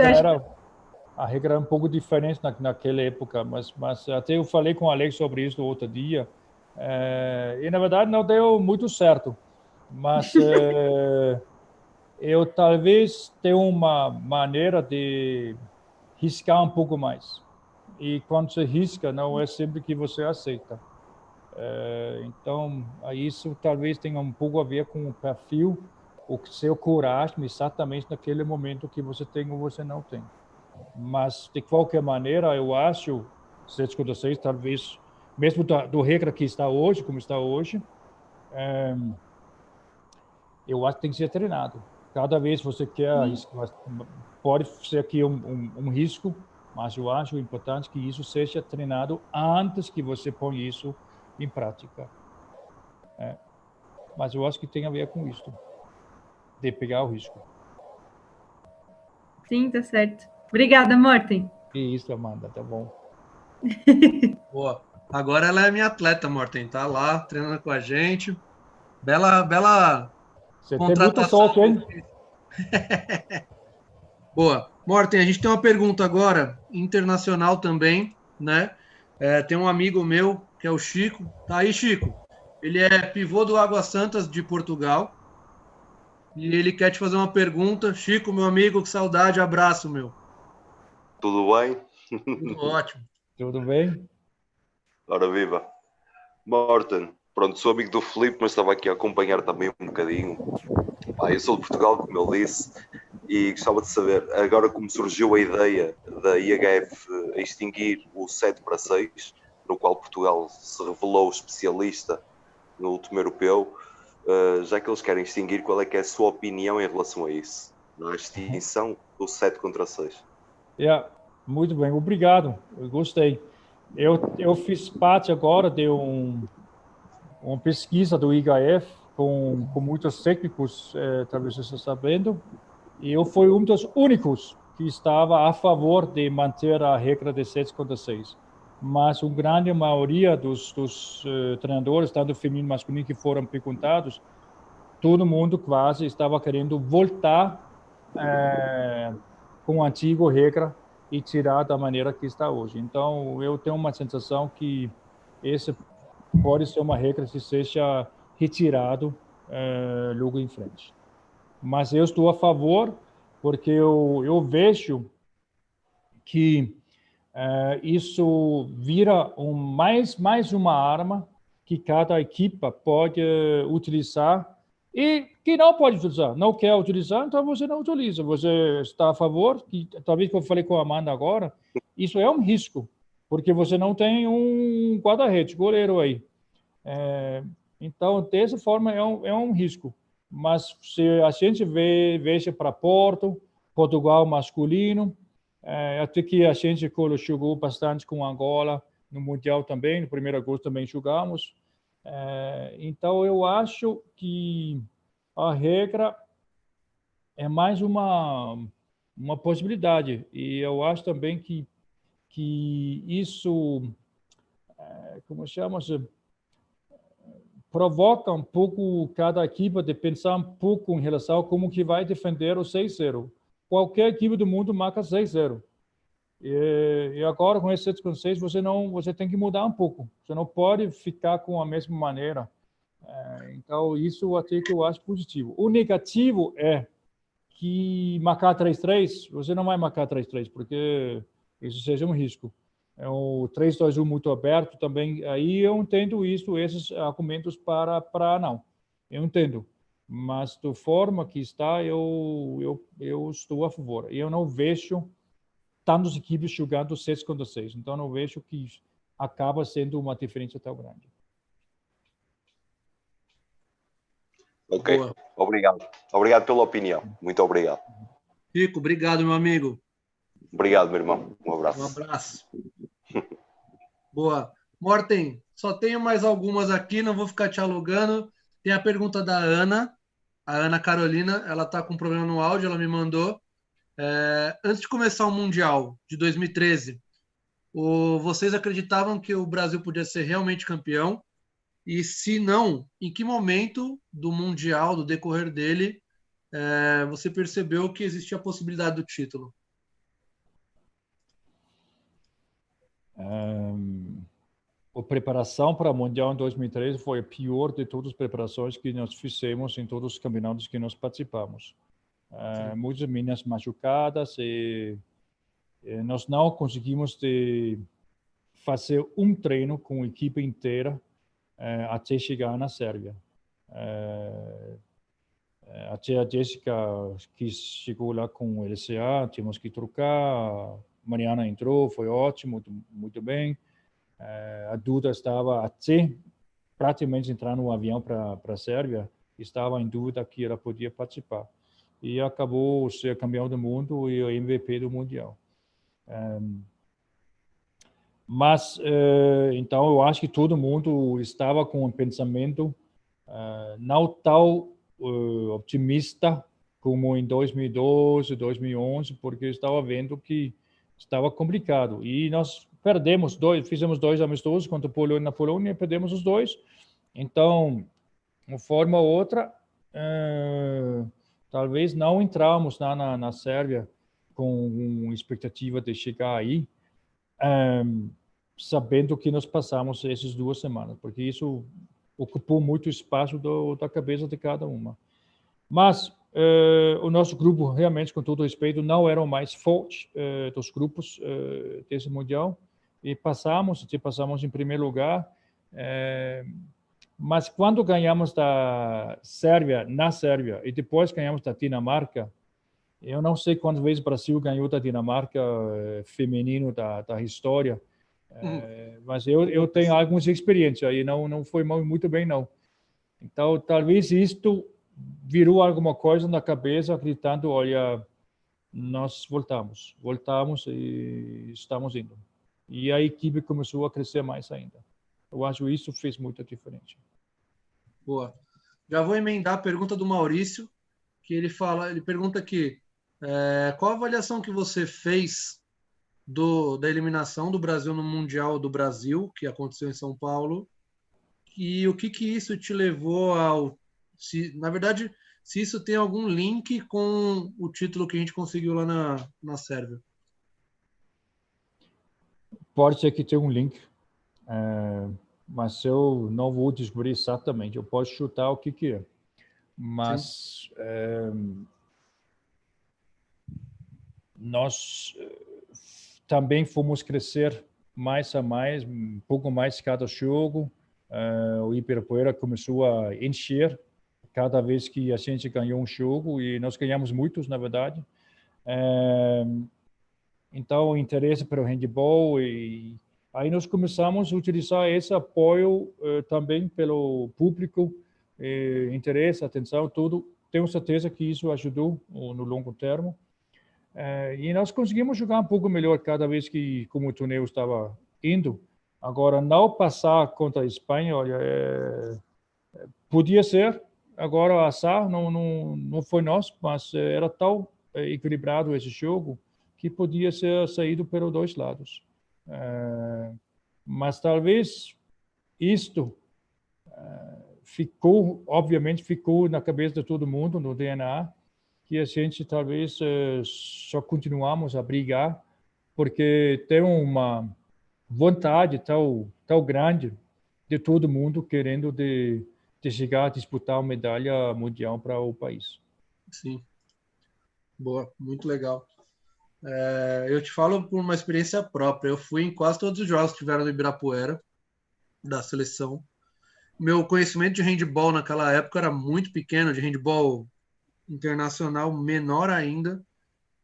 a regra era um pouco diferente naquela época, mas até eu falei com o Alex sobre isso outro dia, e na verdade não deu muito certo, mas eu talvez tenha uma maneira de riscar um pouco mais, e quando você risca, não é sempre que você aceita. Então, isso talvez tenha um pouco a ver com o perfil, o seu coragem, exatamente naquele momento que você tem ou você não tem. Mas, de qualquer maneira, eu acho, 7 contra 6, talvez, mesmo do regra que está hoje, como está hoje, eu acho que tem que ser treinado. Cada vez você quer, pode ser aqui um risco, mas eu acho importante que isso seja treinado antes que você põe isso em prática. Mas eu acho que tem a ver com isso, de pegar o risco. Sim, tá certo. Obrigada, Morten. Isso, Amanda, tá bom. Boa. Agora ela é minha atleta, Morten. Tá lá treinando com a gente. Bela você contratação. Tem muita sorte, hein? Boa. Morten, a gente tem uma pergunta agora, internacional também, né? Tem um amigo meu, que é o Chico. Tá aí, Chico? Ele é pivô do Águas Santas de Portugal. E ele quer te fazer uma pergunta. Chico, meu amigo, que saudade, abraço, meu. Tudo bem? Tudo ótimo. Tudo bem? Ora viva. Morten, pronto, sou amigo do Filipe, mas estava aqui a acompanhar também um bocadinho. Pá, eu sou de Portugal, como ele disse, e gostava de saber, agora como surgiu a ideia da IHF extinguir o 7-6, no qual Portugal se revelou especialista no último europeu, já que eles querem extinguir, qual é que é a sua opinião em relação a isso? Na extinção do 7-6? Muito bem, obrigado, eu gostei. Eu fiz parte agora de uma pesquisa do IHF com muitos técnicos, talvez você está sabendo, e eu fui um dos únicos que estava a favor de manter a regra de 7-6. Mas uma grande maioria dos treinadores, tanto feminino e masculino, que foram perguntados, todo mundo quase estava querendo voltar com a antiga regra e tirar da maneira que está hoje. Então, eu tenho uma sensação que esse pode ser uma regra que seja retirado logo em frente. Mas eu estou a favor, porque eu vejo que isso vira mais uma arma que cada equipa pode utilizar e que não pode utilizar. Não quer utilizar, então você não utiliza. Você está a favor, que talvez que eu falei com a Amanda agora, isso é um risco, porque você não tem um guarda-redes, goleiro aí. Então, dessa forma, é um risco. Mas se a gente veja para Portugal masculino, até que a gente jogou bastante com Angola no Mundial também, no primeiro agosto também jogamos. Então, eu acho que a regra é mais uma possibilidade. E eu acho também que isso, como chama-se, provoca um pouco cada equipe de pensar um pouco em relação a como que vai defender o 6-0. Qualquer equipe do mundo marca 6-0. E agora, com esse 7-6, você tem que mudar um pouco. Você não pode ficar com a mesma maneira. Então, isso até que eu acho positivo. O negativo é que marcar 3-3, você não vai marcar 3-3, porque isso seja um risco. É o 3-2-1 muito aberto também. Aí eu entendo isso, esses argumentos para não. Eu entendo. Mas, da forma que está, eu estou a favor. Eu não vejo tantas equipes jogando 6-6. Então, não vejo que acaba sendo uma diferença tão grande. Ok, boa. Obrigado. Obrigado pela opinião. Muito obrigado. Chico, obrigado, meu amigo. Obrigado, meu irmão. Um abraço. Um abraço. Boa. Morten, só tenho mais algumas aqui, não vou ficar te alugando. Tem a pergunta da Ana, a Ana Carolina, ela está com um problema no áudio, ela me mandou. Antes de começar o Mundial de 2013, vocês acreditavam que o Brasil podia ser realmente campeão? E se não, em que momento do Mundial, do decorrer dele, você percebeu que existia a possibilidade do título? A preparação para o Mundial em 2013 foi a pior de todas as preparações que nós fizemos em todos os campeonatos que nós participamos. Muitas meninas machucadas e nós não conseguimos fazer um treino com a equipe inteira até chegar na Sérvia. Até a Jéssica, que chegou lá com o LCA, tínhamos que trocar. A Mariana entrou, foi ótimo, muito bem. A Duda estava até praticamente entrar no avião para a Sérvia, estava em dúvida que ela podia participar. E acabou ser campeão do mundo e o MVP do Mundial. Mas, então, eu acho que todo mundo estava com um pensamento não tão otimista como em 2012, 2011, porque estava vendo que estava complicado. E nós fizemos 2 amistosos contra a Polônia na Polônia e perdemos os 2. Então, de uma forma ou outra, talvez não entramos na Sérvia com expectativa de chegar aí, sabendo que nós passamos essas 2 semanas, porque isso ocupou muito espaço da cabeça de cada uma. Mas o nosso grupo, realmente, com todo respeito, não era o mais forte dos grupos desse Mundial. E passamos em primeiro lugar. Mas quando ganhamos da Sérvia, na Sérvia, e depois ganhamos da Dinamarca, eu não sei quantas vezes o Brasil ganhou da Dinamarca feminino da história, mas eu tenho algumas experiências e não foi muito bem, não. Então, talvez isto virou alguma coisa na cabeça, acreditando, olha, nós voltamos e estamos indo. E a equipe começou a crescer mais ainda. Eu acho que isso fez muita diferença. Boa. Já vou emendar a pergunta do Maurício, que ele pergunta aqui, qual a avaliação que você fez da eliminação do Brasil no Mundial do Brasil, que aconteceu em São Paulo, e o que isso te levou na verdade, se isso tem algum link com o título que a gente conseguiu lá na Sérvia? Pode ser que tenha um link, mas eu não vou descobrir exatamente. Eu posso chutar o que é. Mas nós também fomos crescer mais a mais, um pouco mais cada jogo. O Ibirapuera começou a encher cada vez que a gente ganhou um jogo, e nós ganhamos muitos, na verdade. Então, o interesse pelo handball, e aí nós começamos a utilizar esse apoio também pelo público, interesse, atenção, tudo. Tenho certeza que isso ajudou no longo termo. E nós conseguimos jogar um pouco melhor cada vez que, como o torneio estava indo. Agora, não passar contra a Espanha, olha, podia ser. Agora, o azar não foi nosso, mas era tão equilibrado esse jogo que podia ser saído pelos dois lados. Mas talvez isto obviamente ficou na cabeça de todo mundo, no DNA, que a gente talvez só continuamos a brigar porque tem uma vontade tão grande de todo mundo querendo de chegar a disputar uma medalha mundial para o país. Sim. Boa, muito legal. Eu te falo por uma experiência própria. Eu fui em quase todos os jogos que tiveram no Ibirapuera, da seleção. Meu conhecimento de handball naquela época era muito pequeno, de handball internacional menor ainda.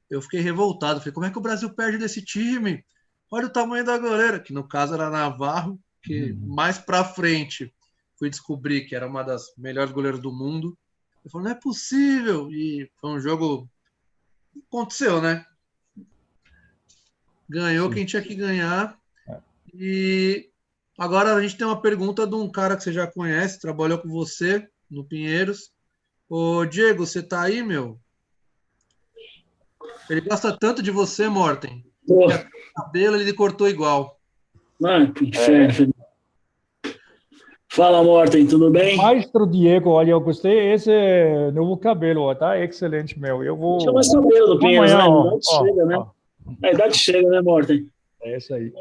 Eu fiquei revoltado. Falei, como é que o Brasil perde desse time? Olha o tamanho da goleira, que no caso era Navarro, que mais para frente fui descobrir que era uma das melhores goleiras do mundo. Eu falei, não é possível. E foi um jogo... Aconteceu, né? Ganhou quem tinha que ganhar. E agora a gente tem uma pergunta de um cara que você já conhece, trabalhou com você no Pinheiros. Ô, Diego, você tá aí, meu? Ele gosta tanto de você, Morten. O cabelo ele cortou igual. Mano, que inferno. Fala, Morten, tudo bem? Maestro Diego, olha, eu gostei esse novo cabelo, ó, tá excelente, meu. Eu vou... Tinha mais cabelo do Pinheiros, né? Ó, A idade chega, né? A idade chega, né, Morten? É isso aí.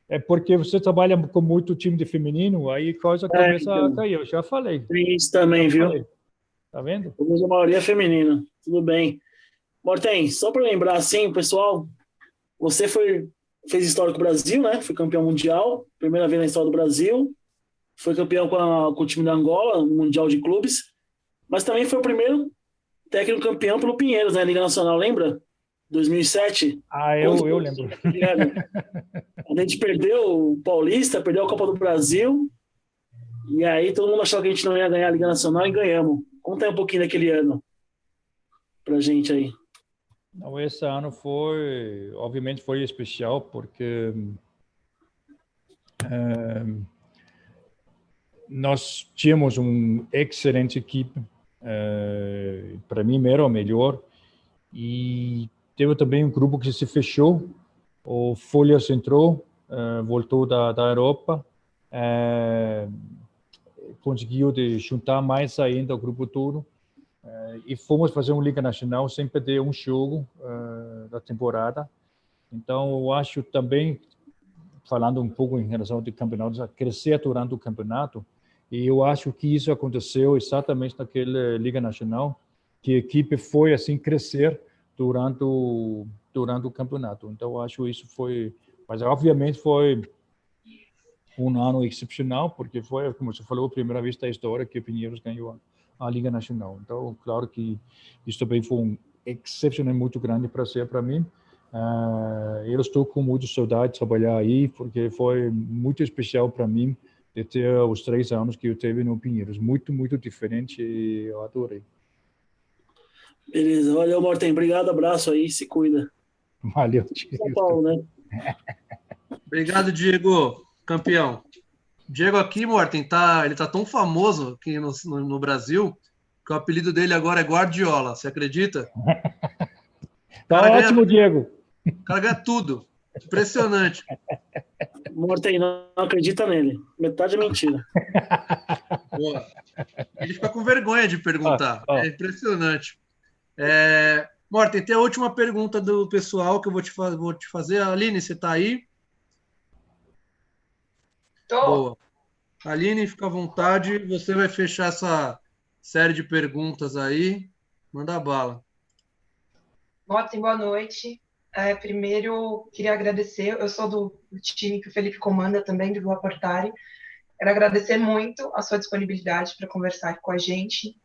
É porque você trabalha com muito time de feminino, aí coisa começa a cair, eu já falei. Tem isso também, viu? Falei. Tá vendo? A maioria é feminina, tudo bem. Morten, só para lembrar assim, pessoal, você fez história com o Brasil, né? Foi campeão mundial, primeira vez na história do Brasil. Foi campeão com o time da Angola, no Mundial de Clubes. Mas também foi o primeiro técnico campeão pelo Pinheiros, né? Liga Nacional, lembra? 2007. Eu lembro. A gente perdeu o Paulista, perdeu a Copa do Brasil. E aí todo mundo achava que a gente não ia ganhar a Liga Nacional e ganhamos. Conta aí um pouquinho daquele ano pra gente aí. Não, esse ano obviamente foi especial, porque nós tínhamos uma excelente equipe, para mim era o melhor, e teve também um grupo que se fechou, o Folhas entrou, voltou da Europa, conseguiu juntar mais ainda o grupo todo, e fomos fazer uma Liga Nacional sem perder um jogo da temporada. Então, eu acho também, falando um pouco em relação ao campeonato, crescer durante o campeonato, E eu acho que isso aconteceu exatamente naquela Liga Nacional, que a equipe foi assim crescer durante o campeonato. Então, eu acho isso foi... Mas, obviamente, foi um ano excepcional, porque foi, como você falou, a primeira vez da história que o Pinheiros ganhou a Liga Nacional. Então, claro que isso também foi um excepcional muito grande para ser para mim. Eu estou com muita saudade de trabalhar aí, porque foi muito especial para mim de ter os 3 anos que eu tive no Pinheiros. Muito, muito diferente e eu adorei. Beleza, valeu, Morten. Obrigado, abraço aí, se cuida. Valeu, São Paulo, né? Obrigado, Diego, campeão. Diego aqui, Morten, ele tá tão famoso aqui no Brasil que o apelido dele agora é Guardiola. Você acredita? Tá ótimo, Diego. O cara ganha tudo. Impressionante. Morten, não acredita nele. Metade é mentira. Boa. Ele fica com vergonha de perguntar. É impressionante. Morten, tem a última pergunta do pessoal que eu vou te fazer. Aline, você está aí? Tô. Boa. Aline, fica à vontade. Você vai fechar essa série de perguntas aí. Manda bala. Morten, boa noite. Primeiro, queria agradecer. Eu sou do time que o Felipe comanda também, do Vila Portari. Quero agradecer muito a sua disponibilidade para conversar com a gente.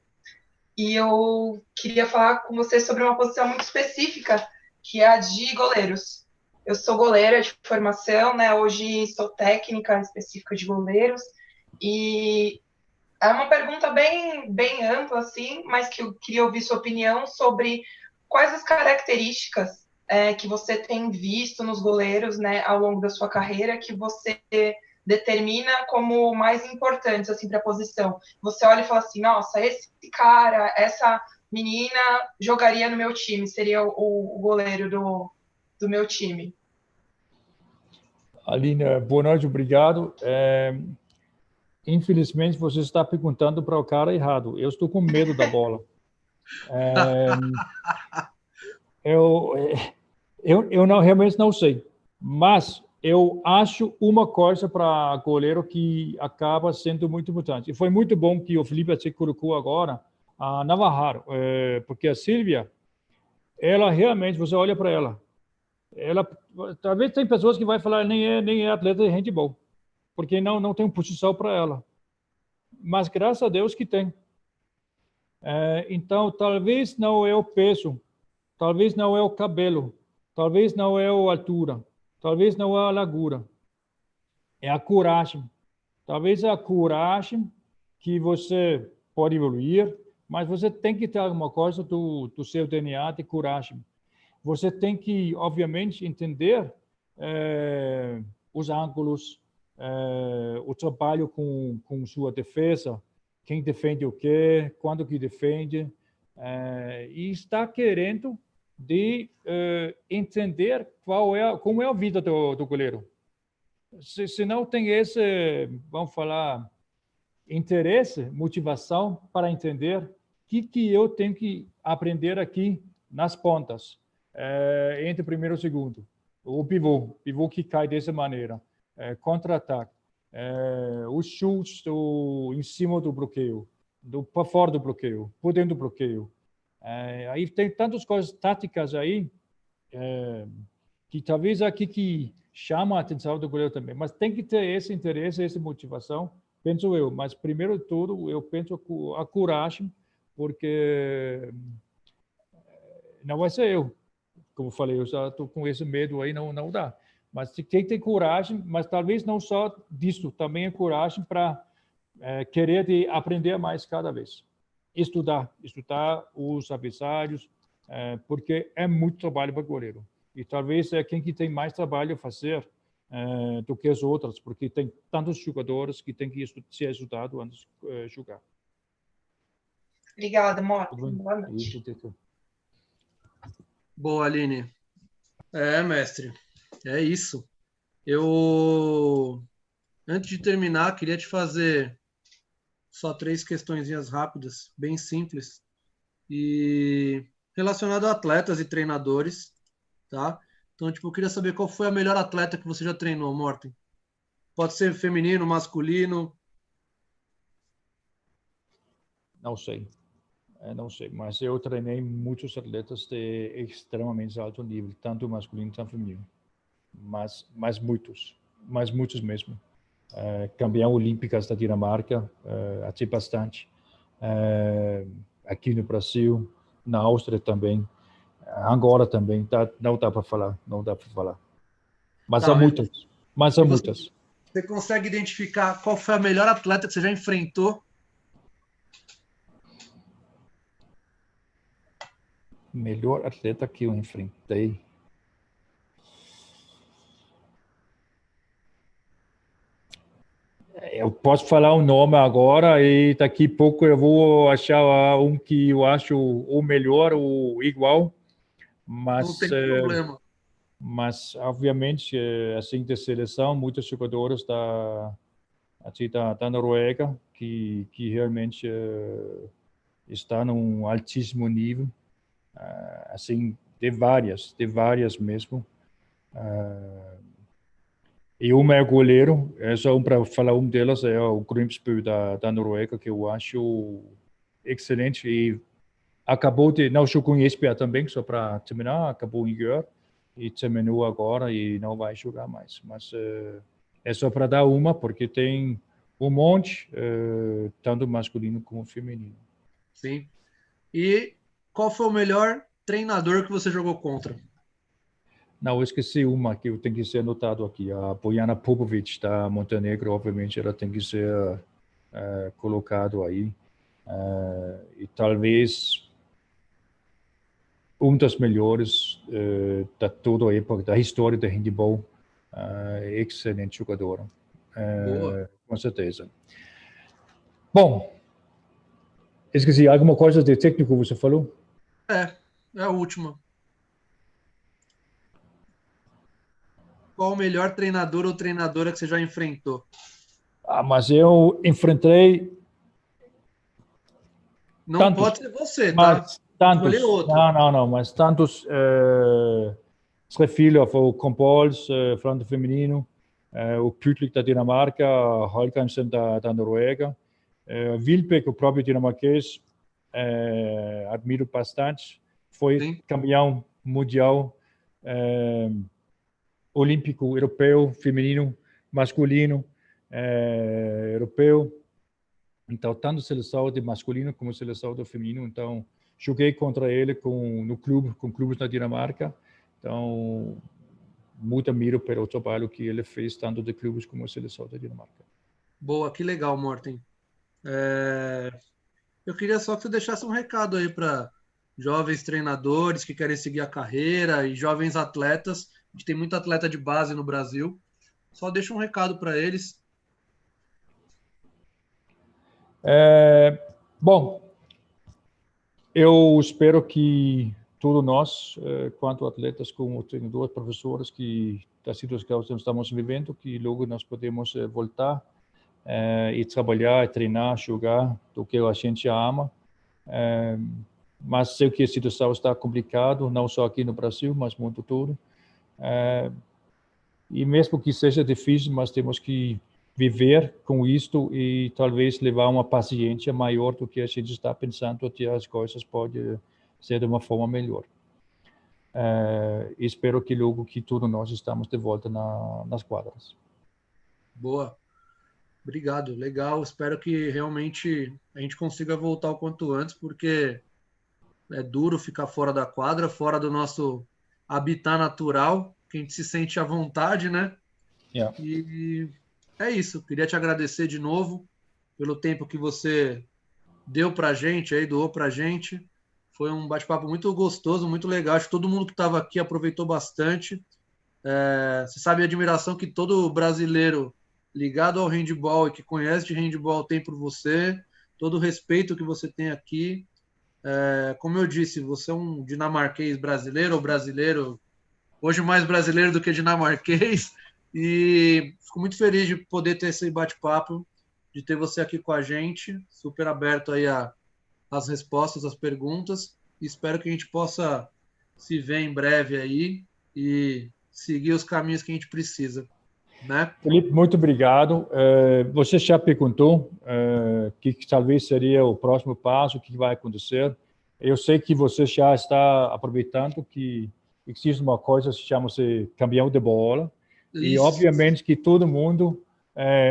E eu queria falar com você sobre uma posição muito específica, que é a de goleiros. Eu sou goleira de formação, né? Hoje sou técnica específica de goleiros. E é uma pergunta bem ampla, assim, mas que eu queria ouvir sua opinião sobre quais as características que você tem visto nos goleiros, né, ao longo da sua carreira, que você determina como mais importantes assim, para a posição. Você olha e fala assim, nossa, esse cara, essa menina jogaria no meu time, seria o goleiro do meu time. Aline, boa noite, obrigado. Infelizmente, você está perguntando para o cara errado. Eu estou com medo da bola. Eu realmente não sei, mas eu acho uma coisa para goleiro que acaba sendo muito importante. E foi muito bom que o Felipe se colocou agora a Navarro, porque a Silvia, ela realmente, você olha para ela, talvez tem pessoas que vai falar nem é atleta de handebol, porque não tem posição para ela. Mas graças a Deus que tem. Então, talvez não é o peso, talvez não é o cabelo, talvez não é a altura, talvez não é a largura, é a coragem. Talvez é a coragem que você pode evoluir, mas você tem que ter alguma coisa do seu DNA de coragem. Você tem que, obviamente, entender os ângulos, o trabalho com sua defesa, quem defende o quê, quando que defende, e está querendo de entender como é a vida do goleiro. Se não tem esse, vamos falar, interesse, motivação para entender o que eu tenho que aprender aqui nas pontas, entre o primeiro e o segundo. O pivô que cai dessa maneira, contra-ataque, os chutes em cima do bloqueio, para fora do bloqueio, por dentro do bloqueio. Aí tem tantas coisas táticas aí, que talvez aqui que chama a atenção do goleiro também, mas tem que ter esse interesse, essa motivação, penso eu. Mas, primeiro de tudo, eu penso a coragem, porque não vai ser eu. Como eu falei, eu já estou com esse medo aí, não dá. Mas tem que ter coragem, mas talvez não só disso, também a coragem para querer de aprender mais cada vez. Estudar os adversários, porque é muito trabalho para o goleiro. E talvez é quem que tem mais trabalho a fazer do que as outras, porque tem tantos jogadores que tem que ser estudado antes de jogar. Obrigada, Morten. Boa noite. Boa, Aline. Mestre, é isso. Eu, antes de terminar, queria te fazer só 3 questõezinhas rápidas, bem simples, e relacionado a atletas e treinadores, tá? Então, eu queria saber qual foi a melhor atleta que você já treinou, Morten. Pode ser feminino, masculino. Não sei. Não sei, mas eu treinei muitos atletas de extremamente alto nível, tanto masculino quanto feminino. Mas muitos mesmo. Campeão olímpicas da Dinamarca, até bastante. Aqui no Brasil, na Áustria também, Angola também, não dá para falar. Mas há muitas. Você consegue identificar qual foi a melhor atleta que você já enfrentou? Melhor atleta que eu enfrentei? Eu posso falar o nome agora e daqui a pouco eu vou achar um que eu acho o melhor ou igual, mas não tem problema. Mas obviamente assim de seleção, muitos jogadores da Noruega que realmente está num altíssimo nível, assim de várias mesmo. E uma é goleiro, só para falar delas, é o Grimsby da Noruega, que eu acho excelente e acabou não jogou em Esbjerg também, só para terminar, acabou em Gjør e terminou agora e não vai jogar mais. Mas é só para dar uma, porque tem um monte, tanto masculino como feminino. Sim. E qual foi o melhor treinador que você jogou contra? Não, eu esqueci uma que tem que ser anotado aqui. A Bojana Popovic da Montenegro, obviamente, ela tem que ser colocado aí. E talvez das melhores da toda a época, da história do handball. Excelente jogadora. Com certeza. Bom, esqueci, alguma coisa de técnico você falou? É a última. Qual o melhor treinador ou treinadora que você já enfrentou? Mas eu enfrentei... Não tantos, pode ser você, tá? Tantos. Não, mas tantos... Trefilov, o Kompols, falando feminino, o Pytlik da Dinamarca, Holkansen da Noruega, Wilbeck, o próprio dinamarquês, admiro bastante, foi campeão mundial, olímpico, europeu, feminino, masculino, europeu, então tanto seleção de masculino como seleção do feminino, então joguei contra ele com clubes na Dinamarca. Então, muito admiro pelo trabalho que ele fez, tanto de clubes como a seleção da Dinamarca. Boa, que legal, Morten. Eu queria só que você deixasse um recado aí para jovens treinadores que querem seguir a carreira e jovens atletas. A gente tem muito atleta de base no Brasil. Só deixa um recado para eles. Bom, eu espero que todos nós, quanto atletas, como treinadores, professores, que da situação que estamos vivendo, que logo nós podemos voltar e trabalhar, treinar, jogar do que a gente ama. Mas sei que a situação está complicada, não só aqui no Brasil, mas no mundo todo. E mesmo que seja difícil, mas temos que viver com isto e talvez levar uma paciência maior do que a gente está pensando, até as coisas podem ser de uma forma melhor. Espero que logo que todos nós estamos de volta nas quadras. Boa. Obrigado, legal. Espero que realmente a gente consiga voltar o quanto antes, porque é duro ficar fora da quadra, fora do nosso habitat natural, que a gente se sente à vontade, né? Yeah. E é isso. Queria te agradecer de novo pelo tempo que você deu pra gente, aí doou pra gente. Foi um bate-papo muito gostoso, muito legal. Acho que todo mundo que estava aqui aproveitou bastante. Você sabe a admiração que todo brasileiro ligado ao handball e que conhece de handball tem por você, todo o respeito que você tem aqui. Como eu disse, você é um dinamarquês brasileiro ou brasileiro, hoje mais brasileiro do que dinamarquês, e fico muito feliz de poder ter esse bate-papo, de ter você aqui com a gente, super aberto aí às respostas, às perguntas, e espero que a gente possa se ver em breve aí e seguir os caminhos que a gente precisa. né? Felipe, muito obrigado. Você já perguntou que talvez seria o próximo passo, o que vai acontecer. Eu sei que você já está aproveitando que existe uma coisa que chama-se campeão de bola. E, obviamente, que todo mundo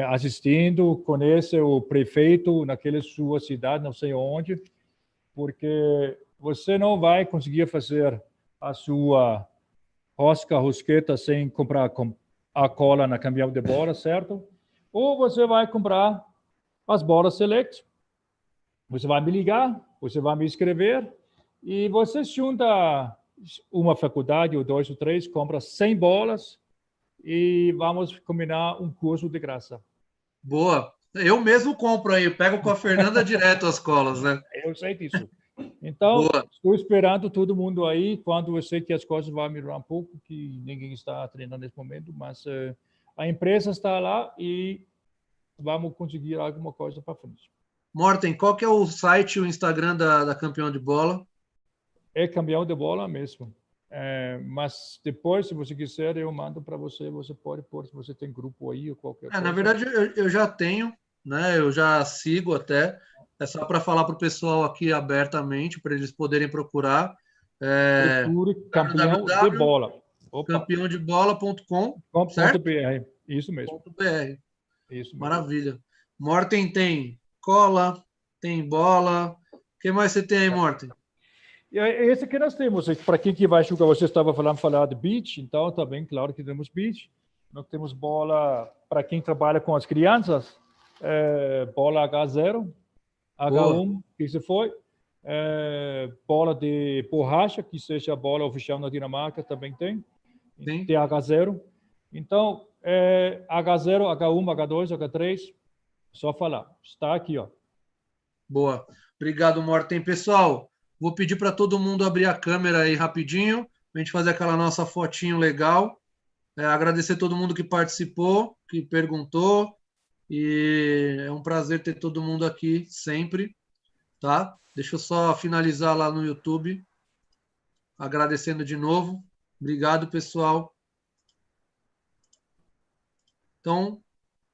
assistindo conhece o prefeito naquela sua cidade, não sei onde, porque você não vai conseguir fazer a sua rosqueta sem comprar a cola na campeão de bola, certo? Ou você vai comprar as bolas Select, você vai me ligar, você vai me escrever, e você junta uma faculdade, ou 2 ou 3, compra 100 bolas, e vamos combinar um curso de graça. Boa. Eu mesmo compro aí, eu pego com a Fernanda direto as colas, né? Eu sei disso. Então, boa. Estou esperando todo mundo aí, quando eu sei que as coisas vão melhorar um pouco, que ninguém está treinando nesse momento, mas a empresa está lá e vamos conseguir alguma coisa para frente. Morten, qual que é o site e o Instagram da Campeão de Bola? É Campeão de Bola mesmo. Mas depois, se você quiser, eu mando para você. Você pode pôr, se você tem grupo aí ou qualquer coisa. Na verdade, eu já tenho, né? Eu já sigo até. É só para falar para o pessoal aqui abertamente, para eles poderem procurar. Procure Campeão de Bola. campeãodebola.com.br. Isso mesmo. .br. Isso mesmo. Maravilha. Morten tem cola, tem bola. O que mais você tem aí, Morten? Esse que nós temos. Para quem que vai jogar, você estava falar de beach, então também, claro que temos beach. Nós temos bola para quem trabalha com as crianças, bola H0, H1, que se foi, bola de borracha, que seja a bola oficial na Dinamarca, também tem. Sim. Tem H0. Então, H0, H1, H2, H3, só falar. Está aqui, ó. Boa. Obrigado, Morten. Pessoal, vou pedir para todo mundo abrir a câmera aí rapidinho, para a gente fazer aquela nossa fotinho legal. Agradecer todo mundo que participou, que perguntou. E é um prazer ter todo mundo aqui sempre, tá? Deixa eu só finalizar lá no YouTube. Agradecendo de novo. Obrigado, pessoal. Então,